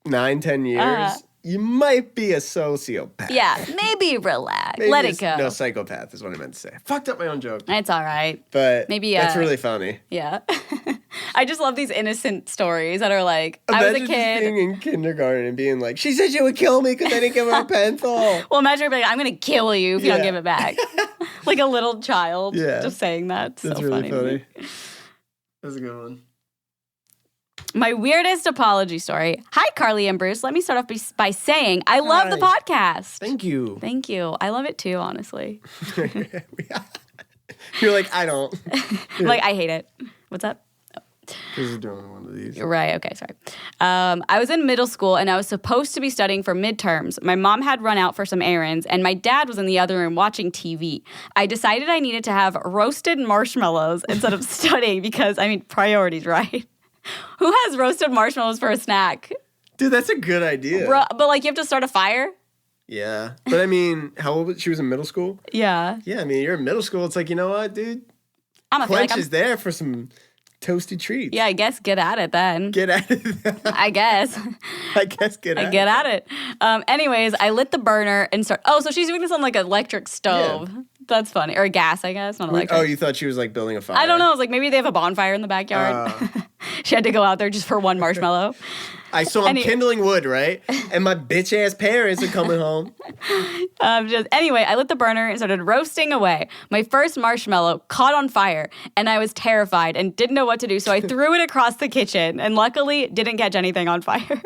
Speaker 1: 9-10 years, you might be a sociopath.
Speaker 2: Yeah, maybe relax.
Speaker 1: Maybe
Speaker 2: Let it go.
Speaker 1: No, psychopath is what I meant to say. I fucked up my own joke.
Speaker 2: It's all right.
Speaker 1: But
Speaker 2: Maybe,
Speaker 1: that's really funny.
Speaker 2: Yeah. I just love these innocent stories that are like, I was a
Speaker 1: Imagine just
Speaker 2: kid.
Speaker 1: being in kindergarten and being like, she said she would kill me because I didn't give her a pencil.
Speaker 2: Well, imagine her being like, I'm going to kill you if you don't
Speaker 1: Yeah.
Speaker 2: give it back. Like a little child
Speaker 1: Yeah.
Speaker 2: just saying that.
Speaker 1: That's
Speaker 2: so
Speaker 1: really
Speaker 2: funny. to me.
Speaker 1: That's a good one.
Speaker 2: My weirdest apology story. Hi, Carly and Bruce. Let me start off by saying I love the podcast.
Speaker 1: Thank you.
Speaker 2: Thank you. I love it too, honestly.
Speaker 1: You're like, I don't.
Speaker 2: Like, I hate it. What's up?
Speaker 1: This is doing one of these.
Speaker 2: Right. Okay. Sorry. I was in middle school and I was supposed to be studying for midterms. My mom had run out for some errands and my dad was in the other room watching TV. I decided I needed to have roasted marshmallows instead of studying because, I mean, priorities, right? Who has roasted marshmallows for a snack?
Speaker 1: Dude, that's a good idea.
Speaker 2: Bro, but like you have to start a fire?
Speaker 1: Yeah. But I mean, how old was she? Was in middle school?
Speaker 2: Yeah.
Speaker 1: Yeah, I mean, you're in middle school. It's like, you know what, dude?
Speaker 2: I'm a feel like
Speaker 1: Quench is there for some toasty treats.
Speaker 2: Yeah, I guess get at it then.
Speaker 1: Get at it.
Speaker 2: I guess.
Speaker 1: I guess get at it.
Speaker 2: Get at it. Anyways, I lit the burner and start. Oh, so she's doing this on like an electric stove.
Speaker 1: Yeah.
Speaker 2: That's funny. Or gas, I guess, not electric.
Speaker 1: Oh, you thought she was like building a fire?
Speaker 2: I don't know. I was like, maybe they have a bonfire in the backyard. She had to go out there just for one marshmallow.
Speaker 1: I'm kindling wood, right? And my bitch ass parents are coming home.
Speaker 2: Anyway, I lit the burner and started roasting away. My first marshmallow caught on fire, and I was terrified and didn't know what to do, so I threw it across the kitchen, and luckily didn't catch anything on fire.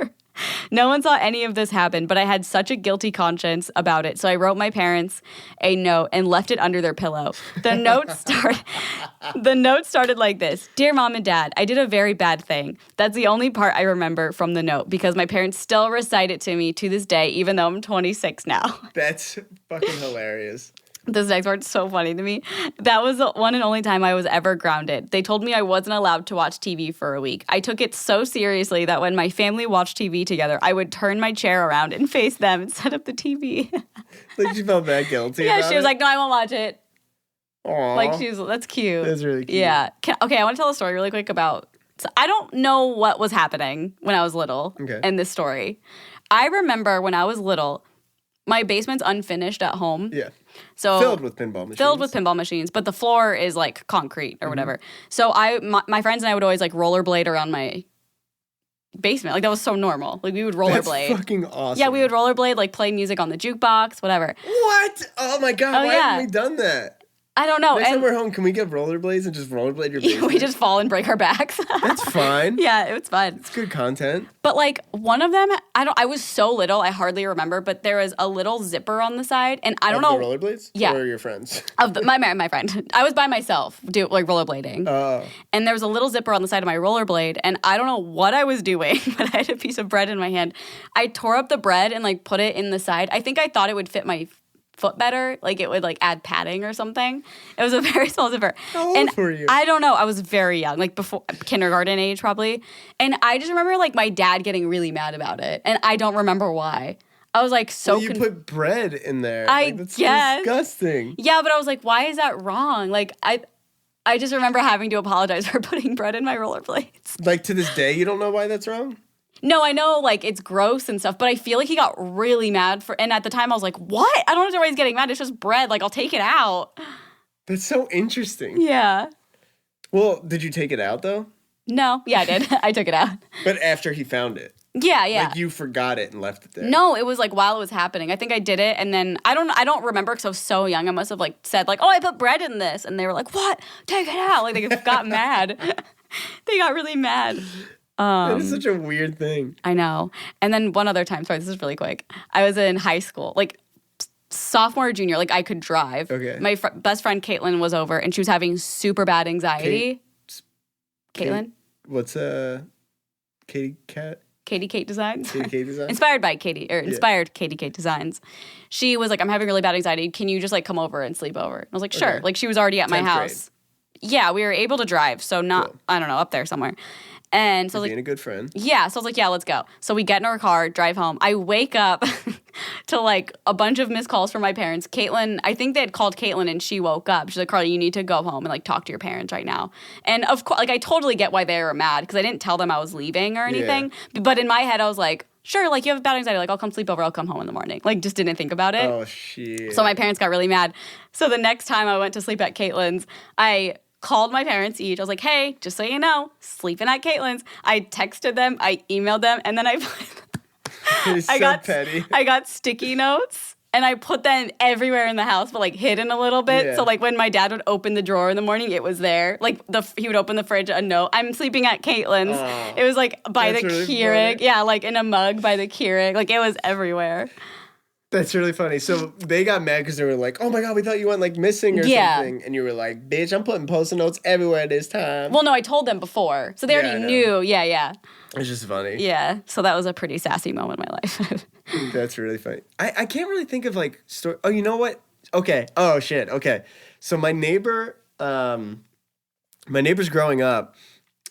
Speaker 2: No one saw any of this happen, but I had such a guilty conscience about it, so I wrote my parents a note and left it under their pillow. The note started like this. Dear Mom and Dad, I did a very bad thing. That's the only part I remember from the note because my parents still recite it to me to this day, even though I'm 26 now.
Speaker 1: That's fucking hilarious.
Speaker 2: This next part's so funny to me. That was the one and only time I was ever grounded. They told me I wasn't allowed to watch TV for a week. I took it so seriously that when my family watched TV together, I would turn my chair around and face them instead of the TV.
Speaker 1: Like she felt that guilty.
Speaker 2: Yeah,
Speaker 1: about
Speaker 2: she was
Speaker 1: it?
Speaker 2: like, no, I won't watch it.
Speaker 1: Aw.
Speaker 2: Like, that's cute.
Speaker 1: That's really cute.
Speaker 2: Yeah. Okay, I want to tell a story really quick about. So I don't know what was happening when I was little in this story. I remember when I was little, my basement's unfinished at home.
Speaker 1: Yeah.
Speaker 2: So
Speaker 1: filled with pinball machines.
Speaker 2: But the floor is like concrete or whatever. So my friends and I would always like rollerblade around my basement. Like that was so normal. Like we would rollerblade.
Speaker 1: That's fucking awesome.
Speaker 2: Yeah, we would rollerblade, like play music on the jukebox, whatever.
Speaker 1: What? Oh my god, why haven't we done that?
Speaker 2: I don't know.
Speaker 1: Next time
Speaker 2: And
Speaker 1: we're home, can we get rollerblades and just rollerblade your basement?
Speaker 2: we just fall and break our backs.
Speaker 1: That's fine.
Speaker 2: Yeah, it was fun.
Speaker 1: It's good content.
Speaker 2: But like one of them, I was so little, I hardly remember, but there was a little zipper on the side, and I don't know.
Speaker 1: The rollerblades?
Speaker 2: Yeah.
Speaker 1: Or your friends?
Speaker 2: Of my friend. I was by myself, like rollerblading.
Speaker 1: Oh.
Speaker 2: And there was a little zipper on the side of my rollerblade, and I don't know what I was doing, but I had a piece of bread in my hand. I tore up the bread and like put it in the side. I think I thought it would fit my foot better, like it would like add padding or something. It was a very small zipper.
Speaker 1: How old were you?
Speaker 2: I don't know. I was very young, like before kindergarten age probably. And I just remember like my dad getting really mad about it, and I don't remember why. I was like so.
Speaker 1: Well, you put bread in there. That's
Speaker 2: guess.
Speaker 1: disgusting.
Speaker 2: Yeah, but I was like, why is that wrong? Like I just remember having to apologize for putting bread in my rollerblades.
Speaker 1: Like to this day, you don't know why that's wrong?
Speaker 2: No, I know, like, it's gross and stuff, but I feel like he got really mad and at the time I was like, what? I don't understand why he's getting mad. It's just bread. Like, I'll take it out.
Speaker 1: That's so interesting.
Speaker 2: Yeah.
Speaker 1: Well, did you take it out, though?
Speaker 2: No. Yeah, I did. I took it out.
Speaker 1: But after he found it?
Speaker 2: Yeah.
Speaker 1: Like, you forgot it and left it there?
Speaker 2: No, it was, like, while it was happening. I think I did it, and then I don't remember because I was so young. I must have, like, said, like, oh, I put bread in this, and they were like, what? Take it out. Like, they got mad. They got really mad.
Speaker 1: That is such a weird thing.
Speaker 2: I know. And then one other time, sorry, this is really quick. I was in high school, like sophomore or junior, like I could drive.
Speaker 1: Okay.
Speaker 2: My best friend Caitlin was over, and she was having super bad anxiety. Caitlin?
Speaker 1: What's Katie Cat?
Speaker 2: Katie Kate Designs.
Speaker 1: Katie Kate Designs?
Speaker 2: Inspired by Katie, or inspired Katie Kate Designs. She was like, I'm having really bad anxiety. Can you just like come over and sleep over? I was like, sure.
Speaker 1: Okay.
Speaker 2: Like she was already at my
Speaker 1: 10th
Speaker 2: house. Yeah, we were able to drive. So not,
Speaker 1: Cool.
Speaker 2: I don't know, up there somewhere. And so I was like,
Speaker 1: Being a good friend.
Speaker 2: yeah. So I was like, yeah, let's go. So we get in our car, drive home. I wake up to like a bunch of missed calls from my parents. Caitlin, I think they had called Caitlin and she woke up. She's like, Carly, you need to go home and like talk to your parents right now. And of course, like I totally get why they were mad because I didn't tell them I was leaving or anything. But in my head, I was like, sure, like you have bad anxiety. Like I'll come sleep over. I'll come home in the morning. Like just didn't think about it.
Speaker 1: Oh, shit.
Speaker 2: So my parents got really mad. So the next time I went to sleep at Caitlin's, I called my parents each. I was like, hey, just so you know, sleeping at Caitlin's. I texted them, I emailed them, and then
Speaker 1: He's so petty.
Speaker 2: I got sticky notes and I put them everywhere in the house, but like hidden a little bit.
Speaker 1: Yeah.
Speaker 2: So like when my dad would open the drawer in the morning, it was there. Like he would open the fridge, a note. I'm sleeping at Caitlin's.
Speaker 1: Oh,
Speaker 2: it was like by the
Speaker 1: that's really
Speaker 2: Keurig.
Speaker 1: funny.
Speaker 2: Yeah, like in a mug by the Keurig. Like it was everywhere.
Speaker 1: That's really funny. So they got mad because they were like, oh my God, we thought you went like missing or
Speaker 2: Yeah.
Speaker 1: something. And you were like, bitch, I'm putting post-it notes everywhere this time.
Speaker 2: Well, no, I told them before. So they
Speaker 1: Yeah, I
Speaker 2: already
Speaker 1: know.
Speaker 2: knew. Yeah, yeah.
Speaker 1: It's just funny.
Speaker 2: Yeah. So that was a pretty sassy moment in my life.
Speaker 1: That's really funny. I can't really think of like story. Oh, you know what? Okay. Oh shit. Okay. So my neighbor's growing up.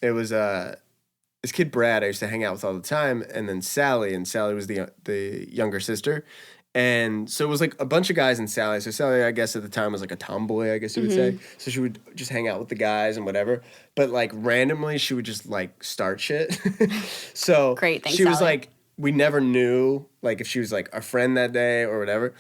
Speaker 1: It was this kid Brad I used to hang out with all the time, and then Sally, and Sally was the younger sister. And so it was like a bunch of guys and Sally. So Sally, I guess at the time was like a tomboy, I guess you would say. So she would just hang out with the guys and whatever. But like randomly, she would just like start shit. So
Speaker 2: Great, thanks,
Speaker 1: she was
Speaker 2: Sally.
Speaker 1: like, we never knew like if she was like a friend that day or whatever.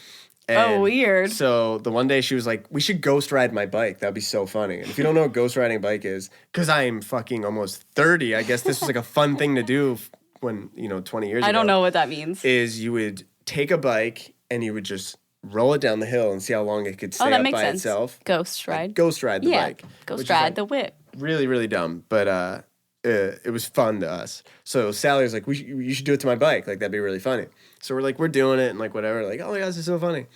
Speaker 1: And
Speaker 2: weird.
Speaker 1: So the one day she was like, we should ghost ride my bike. That'd be so funny. And if you don't know what ghost riding a bike is, because I am fucking almost 30, I guess this was like a fun thing to do when, 20 years ago.
Speaker 2: I don't know what that means.
Speaker 1: Is you would take a bike and you would just roll it down the hill and see how long it could stay
Speaker 2: Oh, that
Speaker 1: up
Speaker 2: makes
Speaker 1: by
Speaker 2: sense.
Speaker 1: itself.
Speaker 2: Ghost ride.
Speaker 1: Ghost ride the
Speaker 2: yeah.
Speaker 1: bike.
Speaker 2: Ghost
Speaker 1: which is,
Speaker 2: ride
Speaker 1: like,
Speaker 2: the whip.
Speaker 1: really, really dumb, but it was fun to us. So Sally was like, you should do it to my bike. Like, that'd be really funny. So we're doing it and like whatever. Like, oh my God, this is so funny.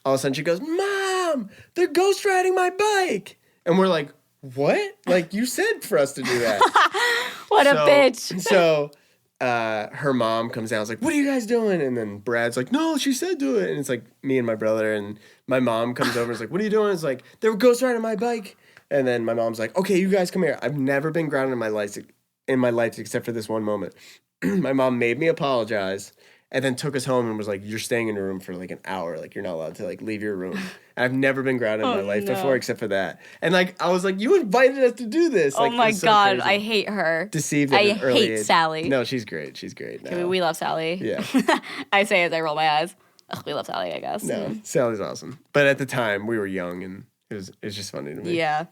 Speaker 1: All of a sudden she goes, Mom, they're ghost riding my bike. And we're like, what? Like, you said for us to do that.
Speaker 2: What a bitch.
Speaker 1: So her mom comes down. I was like, what are you guys doing? And then Brad's like, no, she said do it. And it's like me and my brother. And my mom comes over and is like, what are you doing? It's like, they were ghost riding my bike. And then my mom's like, okay, you guys come here. I've never been grounded in my life except for this one moment. My mom made me apologize and then took us home and was like, you're staying in your room for like an hour. Like, you're not allowed to like leave your room. And I've never been grounded in my life
Speaker 2: no.
Speaker 1: before except for that. And like, I was like, you invited us to do this.
Speaker 2: Oh
Speaker 1: Like, it
Speaker 2: my
Speaker 1: was so
Speaker 2: God.
Speaker 1: crazy.
Speaker 2: I hate her.
Speaker 1: Deceived at
Speaker 2: I
Speaker 1: an early
Speaker 2: hate
Speaker 1: age.
Speaker 2: Sally.
Speaker 1: No, she's great. She's great. No.
Speaker 2: We love Sally.
Speaker 1: Yeah.
Speaker 2: I say as I roll my eyes. Ugh, we love Sally, I guess.
Speaker 1: No, Sally's awesome. But at the time, we were young, and it's just funny to me.
Speaker 2: Yeah.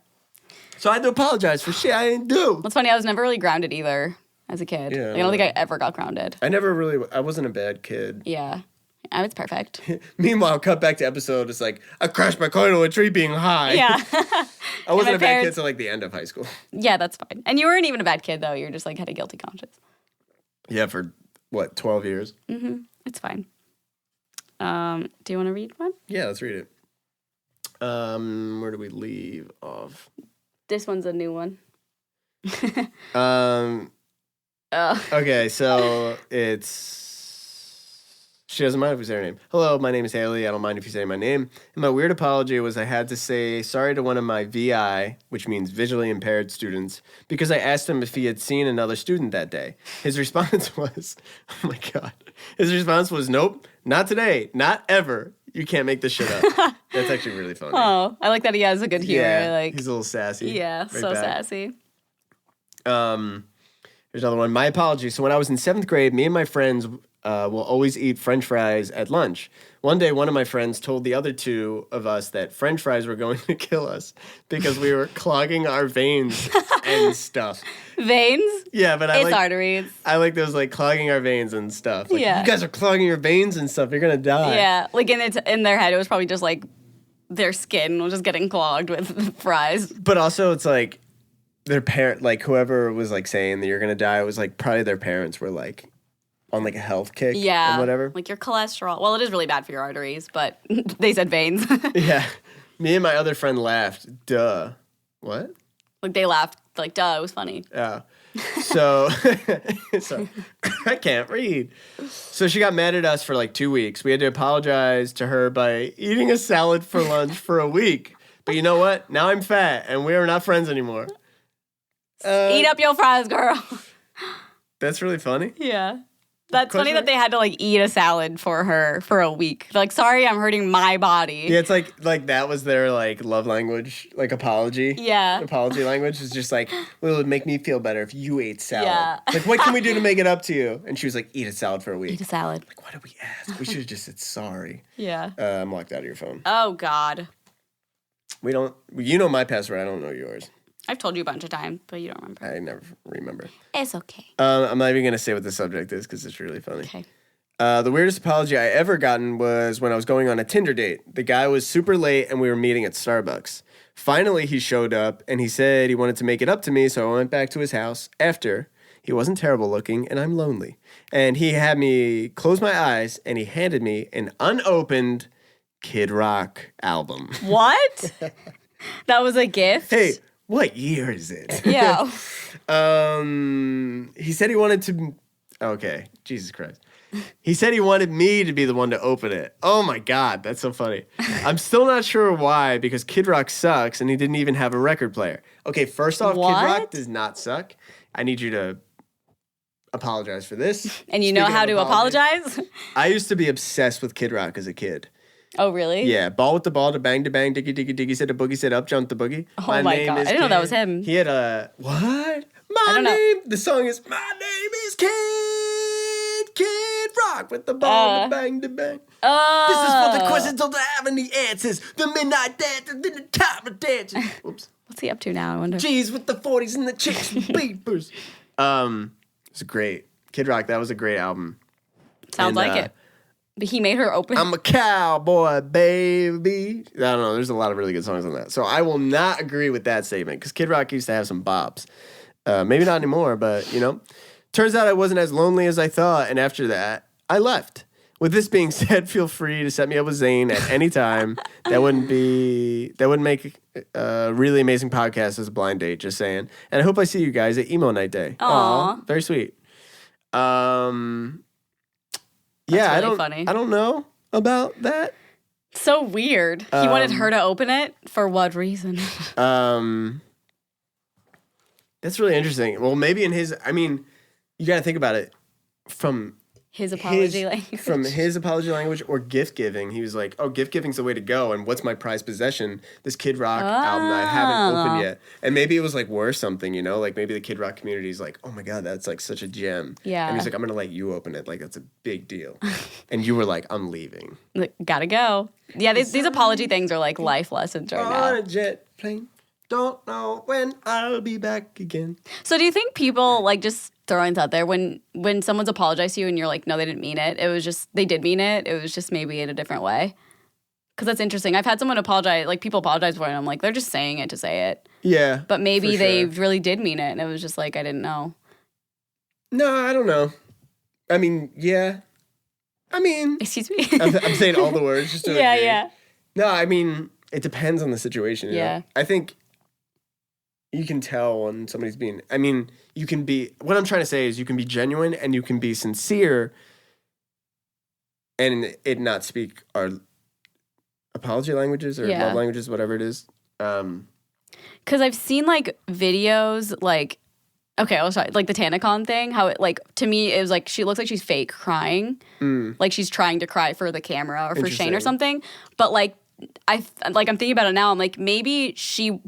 Speaker 1: So I had to apologize for shit I didn't do.
Speaker 2: What's funny, I was never really grounded either as a kid.
Speaker 1: Yeah,
Speaker 2: I don't think I ever got grounded.
Speaker 1: I wasn't a bad kid.
Speaker 2: Yeah. I was perfect.
Speaker 1: Meanwhile, cut back to episode, it's like, I crashed my car into a tree being high.
Speaker 2: Yeah.
Speaker 1: I wasn't
Speaker 2: my
Speaker 1: a bad kid
Speaker 2: parents-
Speaker 1: till like the end of high school.
Speaker 2: Yeah, that's fine. And you weren't even a bad kid, though. You were just like had a guilty conscience.
Speaker 1: Yeah, for what, 12 years?
Speaker 2: It's fine. Do you want to read one?
Speaker 1: Yeah, let's read it. Where do we leave off?
Speaker 2: This one's a new one.
Speaker 1: Okay, so she doesn't mind if we say her name. Hello, my name is Haley. I don't mind if you say my name. And my weird apology was I had to say sorry to one of my VI, which means visually impaired students, because I asked him if he had seen another student that day. His response was, oh my God. His response was, nope, not today, not ever. You can't make this shit up. That's actually really funny.
Speaker 2: Oh, I like that he has a good humor.
Speaker 1: Yeah,
Speaker 2: Like,
Speaker 1: he's a little sassy.
Speaker 2: yeah,
Speaker 1: Right
Speaker 2: so
Speaker 1: back.
Speaker 2: sassy.
Speaker 1: Here's another one. My apologies. So when I was in 7th grade, me and my friends will always eat French fries at lunch. One day, one of my friends told the other two of us that French fries were going to kill us because we were clogging our veins and stuff.
Speaker 2: Veins?
Speaker 1: Yeah, but
Speaker 2: It's arteries.
Speaker 1: I like those like clogging our veins and stuff. Like,
Speaker 2: Yeah.
Speaker 1: you guys are clogging your veins and stuff. You're gonna die.
Speaker 2: Yeah, like in their head, it was probably just like their skin was just getting clogged with fries.
Speaker 1: But also, it's like their parent, like whoever was like saying that you're gonna die, it was like probably their parents were like on like a health kick.
Speaker 2: Yeah,
Speaker 1: or whatever.
Speaker 2: like your cholesterol. Well, it is really bad for your arteries, but they said veins.
Speaker 1: Yeah. Me and my other friend laughed. Duh. What?
Speaker 2: Like they laughed. Like, duh, it was funny.
Speaker 1: Yeah. So, so I can't read. So she got mad at us for like 2 weeks. We had to apologize to her by eating a salad for lunch for a week. But you know what? Now I'm fat and we are not friends anymore.
Speaker 2: Eat up your fries, girl.
Speaker 1: That's really funny.
Speaker 2: Yeah. That's
Speaker 1: Question
Speaker 2: funny that they had to like eat a salad for her for a week. Like, sorry, I'm hurting my body.
Speaker 1: Yeah, it's like that was their like love language, like apology.
Speaker 2: Yeah.
Speaker 1: Apology language is just like, well, it would make me feel better if you ate salad.
Speaker 2: Yeah.
Speaker 1: Like, what can we do to make it up to you? And she was like, eat a salad for a week.
Speaker 2: Eat a salad.
Speaker 1: Like, what did we ask? We should have just said sorry.
Speaker 2: Yeah.
Speaker 1: I'm locked out of your phone.
Speaker 2: Oh, God.
Speaker 1: We don't. You know my password. I don't know yours.
Speaker 2: I've told you a bunch of times, but you don't remember.
Speaker 1: I never remember.
Speaker 2: It's okay.
Speaker 1: I'm not even gonna say what the subject is because it's really funny.
Speaker 2: Okay.
Speaker 1: The weirdest apology I ever gotten was when I was going on a Tinder date. The guy was super late and we were meeting at Starbucks. Finally, he showed up and he said he wanted to make it up to me, so I went back to his house after. He wasn't terrible looking and I'm lonely. And he had me close my eyes and he handed me an unopened Kid Rock album.
Speaker 2: What? That was a gift?
Speaker 1: Hey, what year is it?
Speaker 2: Yeah.
Speaker 1: He said he wanted to. Okay, Jesus Christ. He said he wanted me to be the one to open it. Oh my God, that's so funny. I'm still not sure why, because Kid Rock sucks and he didn't even have a record player. Okay, first off,
Speaker 2: What?
Speaker 1: Kid Rock does not suck. I need you to apologize for this.
Speaker 2: And you know
Speaker 1: Speaking
Speaker 2: how
Speaker 1: of
Speaker 2: to
Speaker 1: apologies,
Speaker 2: apologize?
Speaker 1: I used to be obsessed with Kid Rock as a kid.
Speaker 2: Oh, really?
Speaker 1: Yeah, ball with the ball, to bang, diggy, diggy, diggy, said a boogie, said up, jump the boogie.
Speaker 2: Oh my God, I didn't know that was him.
Speaker 1: He had a, what?
Speaker 2: I
Speaker 1: My
Speaker 2: don't know.
Speaker 1: name, the song is, my name is Kid Rock, with the ball, to bang, to bang.
Speaker 2: Oh.
Speaker 1: This is for the questions don't have any answers. The midnight dance, and then the time of dancing. Whoops.
Speaker 2: What's he up to now, I wonder?
Speaker 1: G's with the 40s and the chicks with beepers. It's great. Kid Rock, that was a great album.
Speaker 2: Sounds
Speaker 1: and,
Speaker 2: like it. But he made her open.
Speaker 1: I'm a cowboy, baby. I don't know. There's a lot of really good songs on that. So I will not agree with that statement because Kid Rock used to have some bops. Maybe not anymore, but, you know. Turns out I wasn't as lonely as I thought, and after that, I left. With this being said, feel free to set me up with Zane at any time. That wouldn't make a really amazing podcast as a blind date, just saying. And I hope I see you guys at Emo Night Day.
Speaker 2: Aw.
Speaker 1: Very sweet.
Speaker 2: That's really funny.
Speaker 1: I don't know about that.
Speaker 2: So weird. He wanted her to open it? For what reason?
Speaker 1: That's really interesting. Well, maybe in his, I mean, you got to think about it from
Speaker 2: His apology language.
Speaker 1: From his apology language or gift giving. He was like, oh, gift giving's the way to go. And what's my prized possession? This Kid Rock album that I haven't opened yet. And maybe it was like worth something, you know? Like maybe the Kid Rock community is like, oh my God, that's like such a gem.
Speaker 2: Yeah.
Speaker 1: And he's like, I'm going to let you open it. Like that's a big deal. And you were like, I'm leaving.
Speaker 2: Like, gotta go. Yeah, these apology things are like life lessons right
Speaker 1: On
Speaker 2: now.
Speaker 1: a jet plane. Don't know when I'll be back again.
Speaker 2: So do you think people, like, just throwing this out there, when someone's apologized to you and you're like, no, they didn't mean it, it was just, they did mean it, it was just maybe in a different way? Because that's interesting. I've had someone apologize, like, people apologize for it, and I'm like, they're just saying it to say it.
Speaker 1: Yeah.
Speaker 2: But maybe
Speaker 1: for
Speaker 2: they
Speaker 1: sure.
Speaker 2: really did mean it, and it was just like, I didn't know.
Speaker 1: No, I don't know. I mean, yeah. I mean,
Speaker 2: Excuse me?
Speaker 1: I'm saying all the words just to
Speaker 2: Yeah,
Speaker 1: agree.
Speaker 2: yeah.
Speaker 1: No, I mean, it depends on the situation. You
Speaker 2: Yeah.
Speaker 1: know? I think you can tell when somebody's being, I mean, you can be, what I'm trying to say is you can be genuine and you can be sincere and it not speak our apology languages or
Speaker 2: Yeah.
Speaker 1: love languages, whatever it is.
Speaker 2: Because I've seen, like, videos, like, okay, I'll show you, like the TanaCon thing, how it, like, to me, it was like, she looks like she's fake crying. Like she's trying to cry for the camera or for Shane or
Speaker 1: Interesting.
Speaker 2: something. But, like, I'm thinking about it now. I'm like, maybe she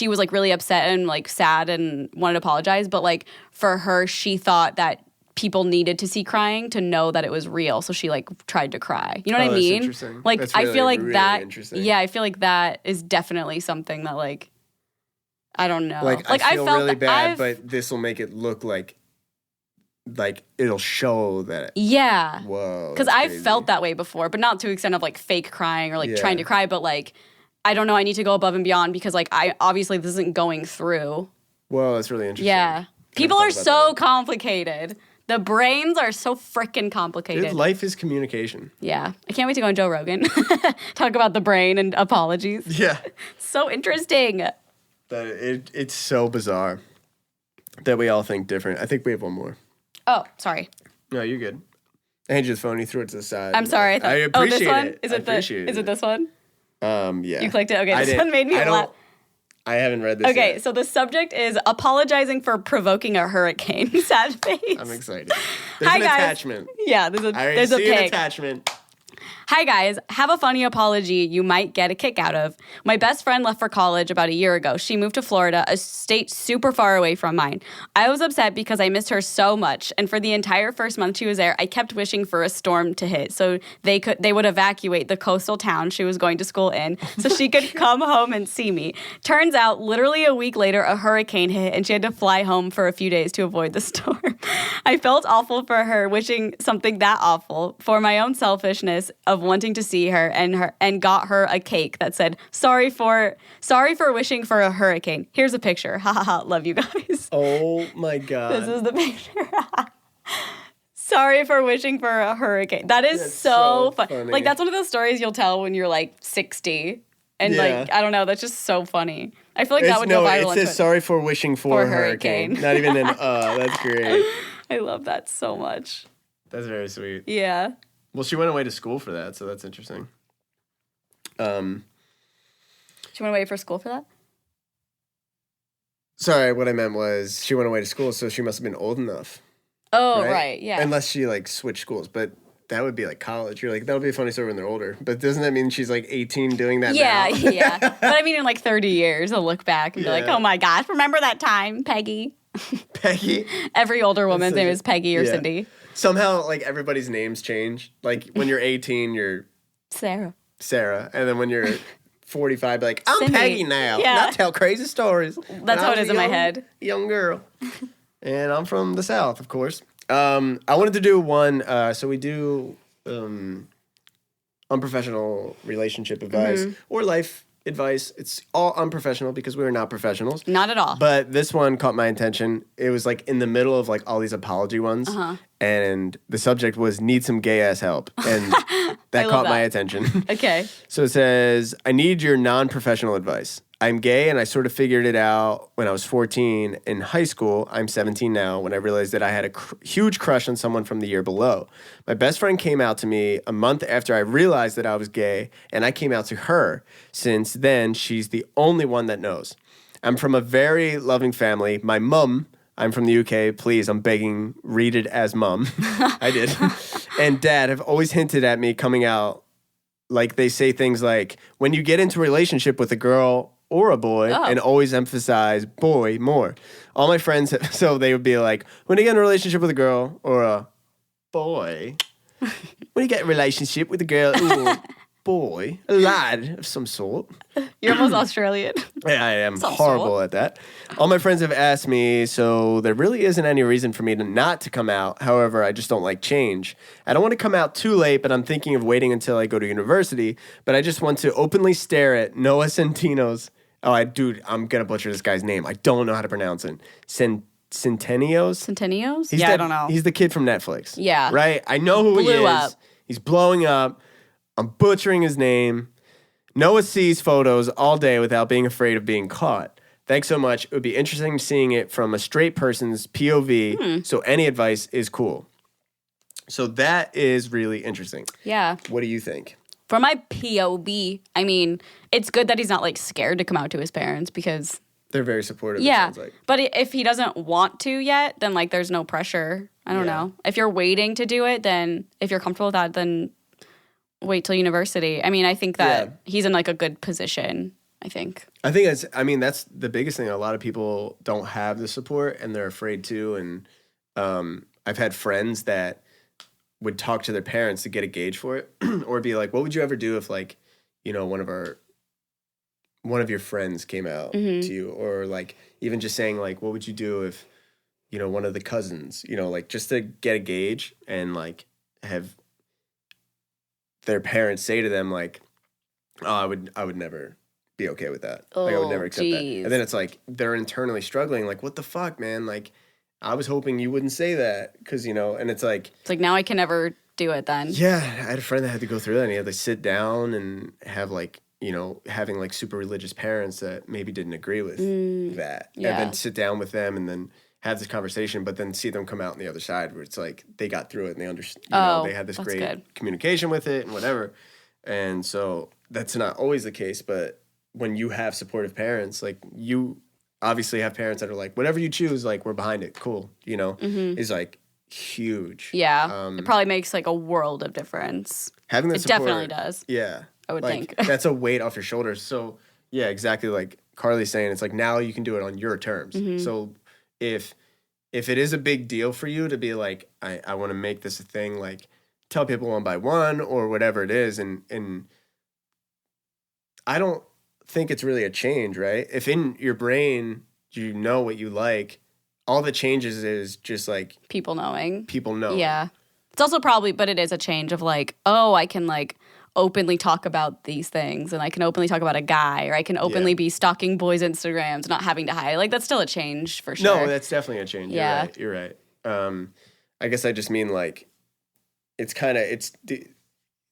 Speaker 2: was, like, really upset and, like, sad and wanted to apologize. But, like, for her, she thought that people needed to see crying to know that it was real. So she, like, tried to cry. You know what
Speaker 1: Oh,
Speaker 2: I
Speaker 1: that's
Speaker 2: mean?
Speaker 1: interesting.
Speaker 2: Like,
Speaker 1: That's
Speaker 2: I
Speaker 1: really,
Speaker 2: feel like
Speaker 1: really
Speaker 2: that,
Speaker 1: interesting.
Speaker 2: yeah, I feel like that is definitely something that, like, I don't know.
Speaker 1: Like I feel
Speaker 2: felt
Speaker 1: really
Speaker 2: that
Speaker 1: bad, but this will make it look like it'll show that.
Speaker 2: yeah.
Speaker 1: Whoa.
Speaker 2: Because
Speaker 1: that's
Speaker 2: I've
Speaker 1: crazy.
Speaker 2: felt that way before, but not to the extent of like fake crying or like
Speaker 1: Yeah.
Speaker 2: trying to cry, but like, I don't know, I need to go above and beyond because like I obviously this isn't going through.
Speaker 1: Whoa, that's really interesting.
Speaker 2: Yeah. People
Speaker 1: thought
Speaker 2: are
Speaker 1: about
Speaker 2: so
Speaker 1: that.
Speaker 2: complicated. The brains are so freaking complicated.
Speaker 1: Dude, life is communication.
Speaker 2: Yeah. I can't wait to go on Joe Rogan. Talk about the brain and apologies.
Speaker 1: Yeah.
Speaker 2: So interesting.
Speaker 1: It's so bizarre. that we all think different. I think we have one more.
Speaker 2: Oh, sorry.
Speaker 1: No, you're good. I handed you the phone. You threw it to the side.
Speaker 2: I'm sorry.
Speaker 1: I appreciate
Speaker 2: this one?
Speaker 1: it.
Speaker 2: Is it is it this one?
Speaker 1: Yeah.
Speaker 2: You clicked it? Okay,
Speaker 1: I
Speaker 2: this one made me laugh.
Speaker 1: I haven't read this
Speaker 2: Okay,
Speaker 1: yet.
Speaker 2: so the subject is apologizing for provoking a hurricane. Sad face.
Speaker 1: I'm excited. There's
Speaker 2: Hi,
Speaker 1: an
Speaker 2: guys.
Speaker 1: attachment.
Speaker 2: Yeah,
Speaker 1: I already
Speaker 2: there's a
Speaker 1: see an
Speaker 2: pic.
Speaker 1: attachment.
Speaker 2: Hi guys, have a funny apology you might get a kick out of. My best friend left for college about a year ago. She moved to Florida, a state super far away from mine. I was upset because I missed her so much, and for the entire first month she was there, I kept wishing for a storm to hit so they would evacuate the coastal town she was going to school in so she could come home and see me. Turns out, literally a week later, a hurricane hit and she had to fly home for a few days to avoid the storm. I felt awful for her, wishing something that awful for my own selfishness of wanting to see her and got her a cake that said sorry for wishing for a hurricane. Here's a picture. Ha ha ha. Love you guys.
Speaker 1: Oh my God.
Speaker 2: This is the picture. Sorry for wishing for a hurricane. That is
Speaker 1: That's
Speaker 2: so
Speaker 1: so
Speaker 2: funny.
Speaker 1: funny.
Speaker 2: Like that's one of those stories you'll tell when you're like 60. And
Speaker 1: Yeah.
Speaker 2: like I don't know, that's just so funny. I feel like that would go viral.
Speaker 1: It
Speaker 2: on
Speaker 1: says
Speaker 2: Twitter.
Speaker 1: sorry for wishing for a hurricane. Not even an That's great.
Speaker 2: I love that so much.
Speaker 1: That's very sweet.
Speaker 2: Yeah.
Speaker 1: Well, she went away to school for that, so that's interesting.
Speaker 2: She went away for school for that?
Speaker 1: Sorry, what I meant was she went away to school, so she must have been old enough.
Speaker 2: Oh, right. Yeah.
Speaker 1: Unless she like switched schools, but that would be like college. You're like, that'll be a funny story when they're older. But doesn't that mean she's like 18 doing that
Speaker 2: yeah,
Speaker 1: now?
Speaker 2: yeah. But I mean, in like 30 years, I'll look back and be like,
Speaker 1: Yeah.
Speaker 2: oh my gosh, remember that time, Peggy?
Speaker 1: Peggy.
Speaker 2: Every older woman's
Speaker 1: such
Speaker 2: name
Speaker 1: a-
Speaker 2: is Peggy or
Speaker 1: yeah.
Speaker 2: Cindy.
Speaker 1: Somehow, like everybody's names change. Like when you're 18, you're
Speaker 2: Sarah.
Speaker 1: Sarah, and then when you're 45, be like, I'm
Speaker 2: Cindy.
Speaker 1: Peggy now.
Speaker 2: Yeah.
Speaker 1: And I tell crazy stories.
Speaker 2: That's
Speaker 1: When
Speaker 2: how
Speaker 1: I
Speaker 2: it
Speaker 1: was
Speaker 2: is
Speaker 1: a
Speaker 2: in my
Speaker 1: young-
Speaker 2: head.
Speaker 1: Young girl. And I'm from the South, of course. I wanted to do one. So we do unprofessional relationship advice or life advice. It's all unprofessional because we're not professionals.
Speaker 2: Not at all.
Speaker 1: But this one caught my attention. It was like in the middle of like all these apology ones. And the subject was need some gay ass help. And that
Speaker 2: love
Speaker 1: caught my
Speaker 2: that.
Speaker 1: attention.
Speaker 2: Okay.
Speaker 1: So it says, I need your non-professional advice. I'm gay and I sort of figured it out when I was 14 in high school. I'm 17 now when I realized that I had a huge crush on someone from the year below. My best friend came out to me a month after I realized that I was gay, and I came out to her. Since then, she's the only one that knows. I'm from a very loving family. My mum, I'm from the UK. Please, I'm begging, read it as mum. I did. And dad have always hinted at me coming out. Like they say things like, when you get into a relationship with a girl or a boy, and always emphasize boy more. All my friends, so they would be like, when you get in a relationship with a girl or a boy, when you get in a relationship with a girl or a boy, a lad of some sort.
Speaker 2: You're almost Australian.
Speaker 1: Yeah, I am
Speaker 2: Some
Speaker 1: horrible
Speaker 2: sort.
Speaker 1: at that. All my friends have asked me, so there really isn't any reason for me to not to come out. However, I just don't like change. I don't want to come out too late, but I'm thinking of waiting until I go to university. But I just want to openly stare at Noah Centino's. Dude, I'm gonna butcher this guy's name. I don't know how to pronounce it. Centennials?
Speaker 2: Centennials?
Speaker 1: He's
Speaker 2: Yeah,
Speaker 1: that-
Speaker 2: I don't know.
Speaker 1: He's the kid from Netflix.
Speaker 2: Yeah.
Speaker 1: Right? I know who he
Speaker 2: Blew
Speaker 1: is.
Speaker 2: up.
Speaker 1: He's blowing up. I'm butchering his name. Noah sees photos all day without being afraid of being caught. Thanks so much. It would be interesting seeing it from a straight person's POV, so any advice is cool. So that is really interesting.
Speaker 2: Yeah.
Speaker 1: What do you think?
Speaker 2: For my POV, I mean, it's good that he's not like scared to come out to his parents because
Speaker 1: They're very supportive, it
Speaker 2: yeah.
Speaker 1: sounds like.
Speaker 2: But if he doesn't want to yet, then like there's no pressure. I don't
Speaker 1: Yeah.
Speaker 2: know. If you're waiting to do it, then if you're comfortable with that, then wait till university. I mean, I think that
Speaker 1: Yeah.
Speaker 2: he's in like a good position, I think.
Speaker 1: I think that's the biggest thing. A lot of people don't have the support and they're afraid to. And I've had friends that would talk to their parents to get a gauge for it or be like, what would you ever do if like, you know, one of your friends came out to you, or like even just saying like, what would you do if, you know, one of the cousins, you know, like just to get a gauge and like have their parents say to them like, oh, I would never be okay with that. Like I would
Speaker 2: Oh,
Speaker 1: never accept that.
Speaker 2: geez.
Speaker 1: And then it's like they're internally struggling. Like, what the fuck, man? Like, I was hoping you wouldn't say that because, you know, and it's like,
Speaker 2: It's like now I can never do it then.
Speaker 1: yeah, I had a friend that had to go through that and he had to sit down and have like, you know, having like super religious parents that maybe didn't agree with that.
Speaker 2: yeah.
Speaker 1: And then sit down with them and then have this conversation, but then see them come out on the other side where it's like they got through it and they understand. They had this
Speaker 2: that's
Speaker 1: great
Speaker 2: good.
Speaker 1: communication with it and whatever. And so that's not always the case, but when you have supportive parents, like you obviously have parents that are like, whatever you choose, like we're behind it, cool, is like huge.
Speaker 2: Yeah. It probably makes like a world of difference.
Speaker 1: Having that
Speaker 2: It
Speaker 1: support,
Speaker 2: definitely does.
Speaker 1: Yeah.
Speaker 2: I would
Speaker 1: like,
Speaker 2: think.
Speaker 1: that's a weight off your shoulders. So yeah, exactly like Carly's saying, it's like now you can do it on your terms. So if it is a big deal for you to be like, I want to make this a thing, like tell people one by one or whatever it is, and I don't think it's really a change, right? If in your brain you know what you like, all the changes is just like
Speaker 2: People knowing.
Speaker 1: people know.
Speaker 2: Yeah. It's also probably, but it is a change of like, oh, I can like openly talk about these things and I can openly talk about a guy or I can openly be stalking boys' Instagrams, not having to hide. Like that's still a change for sure.
Speaker 1: No, that's definitely a change.
Speaker 2: Yeah.
Speaker 1: You're right. I guess I just mean like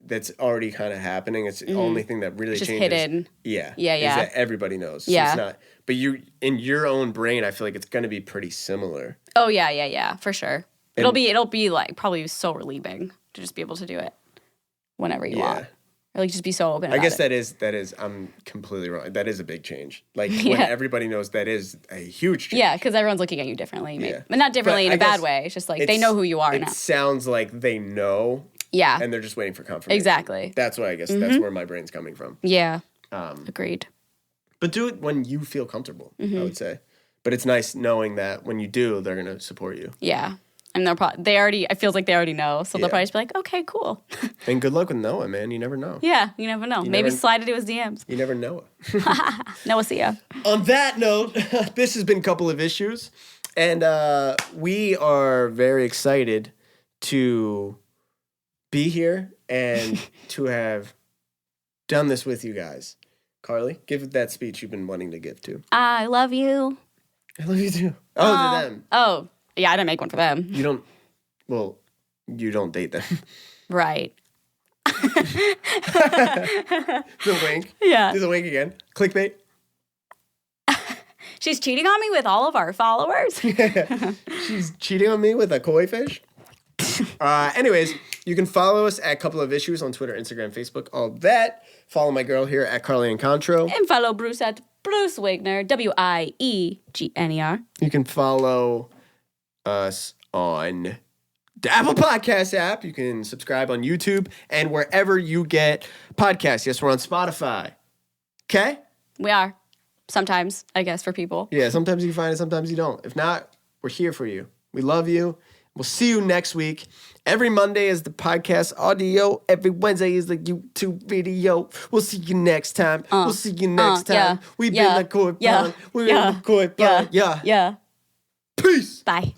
Speaker 1: that's already kind of happening. It's the only thing that really
Speaker 2: It's just
Speaker 1: changes.
Speaker 2: hidden.
Speaker 1: Yeah.
Speaker 2: Yeah,
Speaker 1: Is
Speaker 2: yeah.
Speaker 1: that everybody knows. So
Speaker 2: Yeah.
Speaker 1: it's not, but you in your own brain, I feel like it's going to be pretty similar.
Speaker 2: Oh yeah, for sure. It'll be like probably so relieving to just be able to do it whenever you want. Or like just be so open
Speaker 1: I
Speaker 2: about
Speaker 1: guess
Speaker 2: it.
Speaker 1: that is I'm completely wrong. That is a big change. Like when
Speaker 2: Yeah.
Speaker 1: everybody knows, that is a huge change.
Speaker 2: Yeah, because everyone's looking at you differently. Maybe.
Speaker 1: Yeah.
Speaker 2: But not differently
Speaker 1: But
Speaker 2: in a
Speaker 1: I
Speaker 2: bad
Speaker 1: guess
Speaker 2: way. It's just like they know who you are
Speaker 1: It
Speaker 2: now.
Speaker 1: sounds like they know
Speaker 2: Yeah.
Speaker 1: and they're just waiting for confirmation.
Speaker 2: Exactly.
Speaker 1: That's what I guess that's where my brain's coming from.
Speaker 2: Yeah. Agreed.
Speaker 1: But do it when you feel comfortable, I would say. But it's nice knowing that when you do, they're going to support you.
Speaker 2: Yeah. And they already, it feels like they already know. So they'll
Speaker 1: Yeah.
Speaker 2: probably just be like, okay, cool.
Speaker 1: And good luck with Noah, man. You never know.
Speaker 2: Yeah, you never know. Maybe
Speaker 1: never-
Speaker 2: slide into his DMs.
Speaker 1: You never know.
Speaker 2: Noah, see ya.
Speaker 1: On that note, this has been a couple of issues. And we are very excited to be here and to have done this with you guys. Carly, give that speech you've been wanting to give to.
Speaker 2: I love you.
Speaker 1: I love you too. Oh, to them.
Speaker 2: Oh, yeah, I didn't make one for them.
Speaker 1: You don't, well, you don't date them.
Speaker 2: Right.
Speaker 1: The wink.
Speaker 2: Yeah.
Speaker 1: Do the wink again. Clickbait.
Speaker 2: She's cheating on me with all of our followers.
Speaker 1: She's cheating on me with a koi fish. Anyways, you can follow us at Couple of Issues on Twitter, Instagram, Facebook, all that. Follow my girl here at Carly and Contro.
Speaker 2: And follow Bruce at Bruce Wigner, WIEGNER.
Speaker 1: You can follow us on the Apple Podcast app. You can subscribe on YouTube and wherever you get podcasts. Yes, we're on Spotify. Okay?
Speaker 2: We are. Sometimes, I guess, for people.
Speaker 1: Yeah, sometimes you find it, sometimes you don't. If not, we're here for you. We love you. We'll see you next week. Every Monday is the podcast audio. Every Wednesday is the YouTube video. We'll see you next time. We'll see you next time.
Speaker 2: Yeah,
Speaker 1: We've
Speaker 2: yeah,
Speaker 1: been the Koi
Speaker 2: yeah,
Speaker 1: Pond. We're
Speaker 2: yeah,
Speaker 1: in the Koi Pond. Yeah.
Speaker 2: Yeah.
Speaker 1: Peace.
Speaker 2: Bye.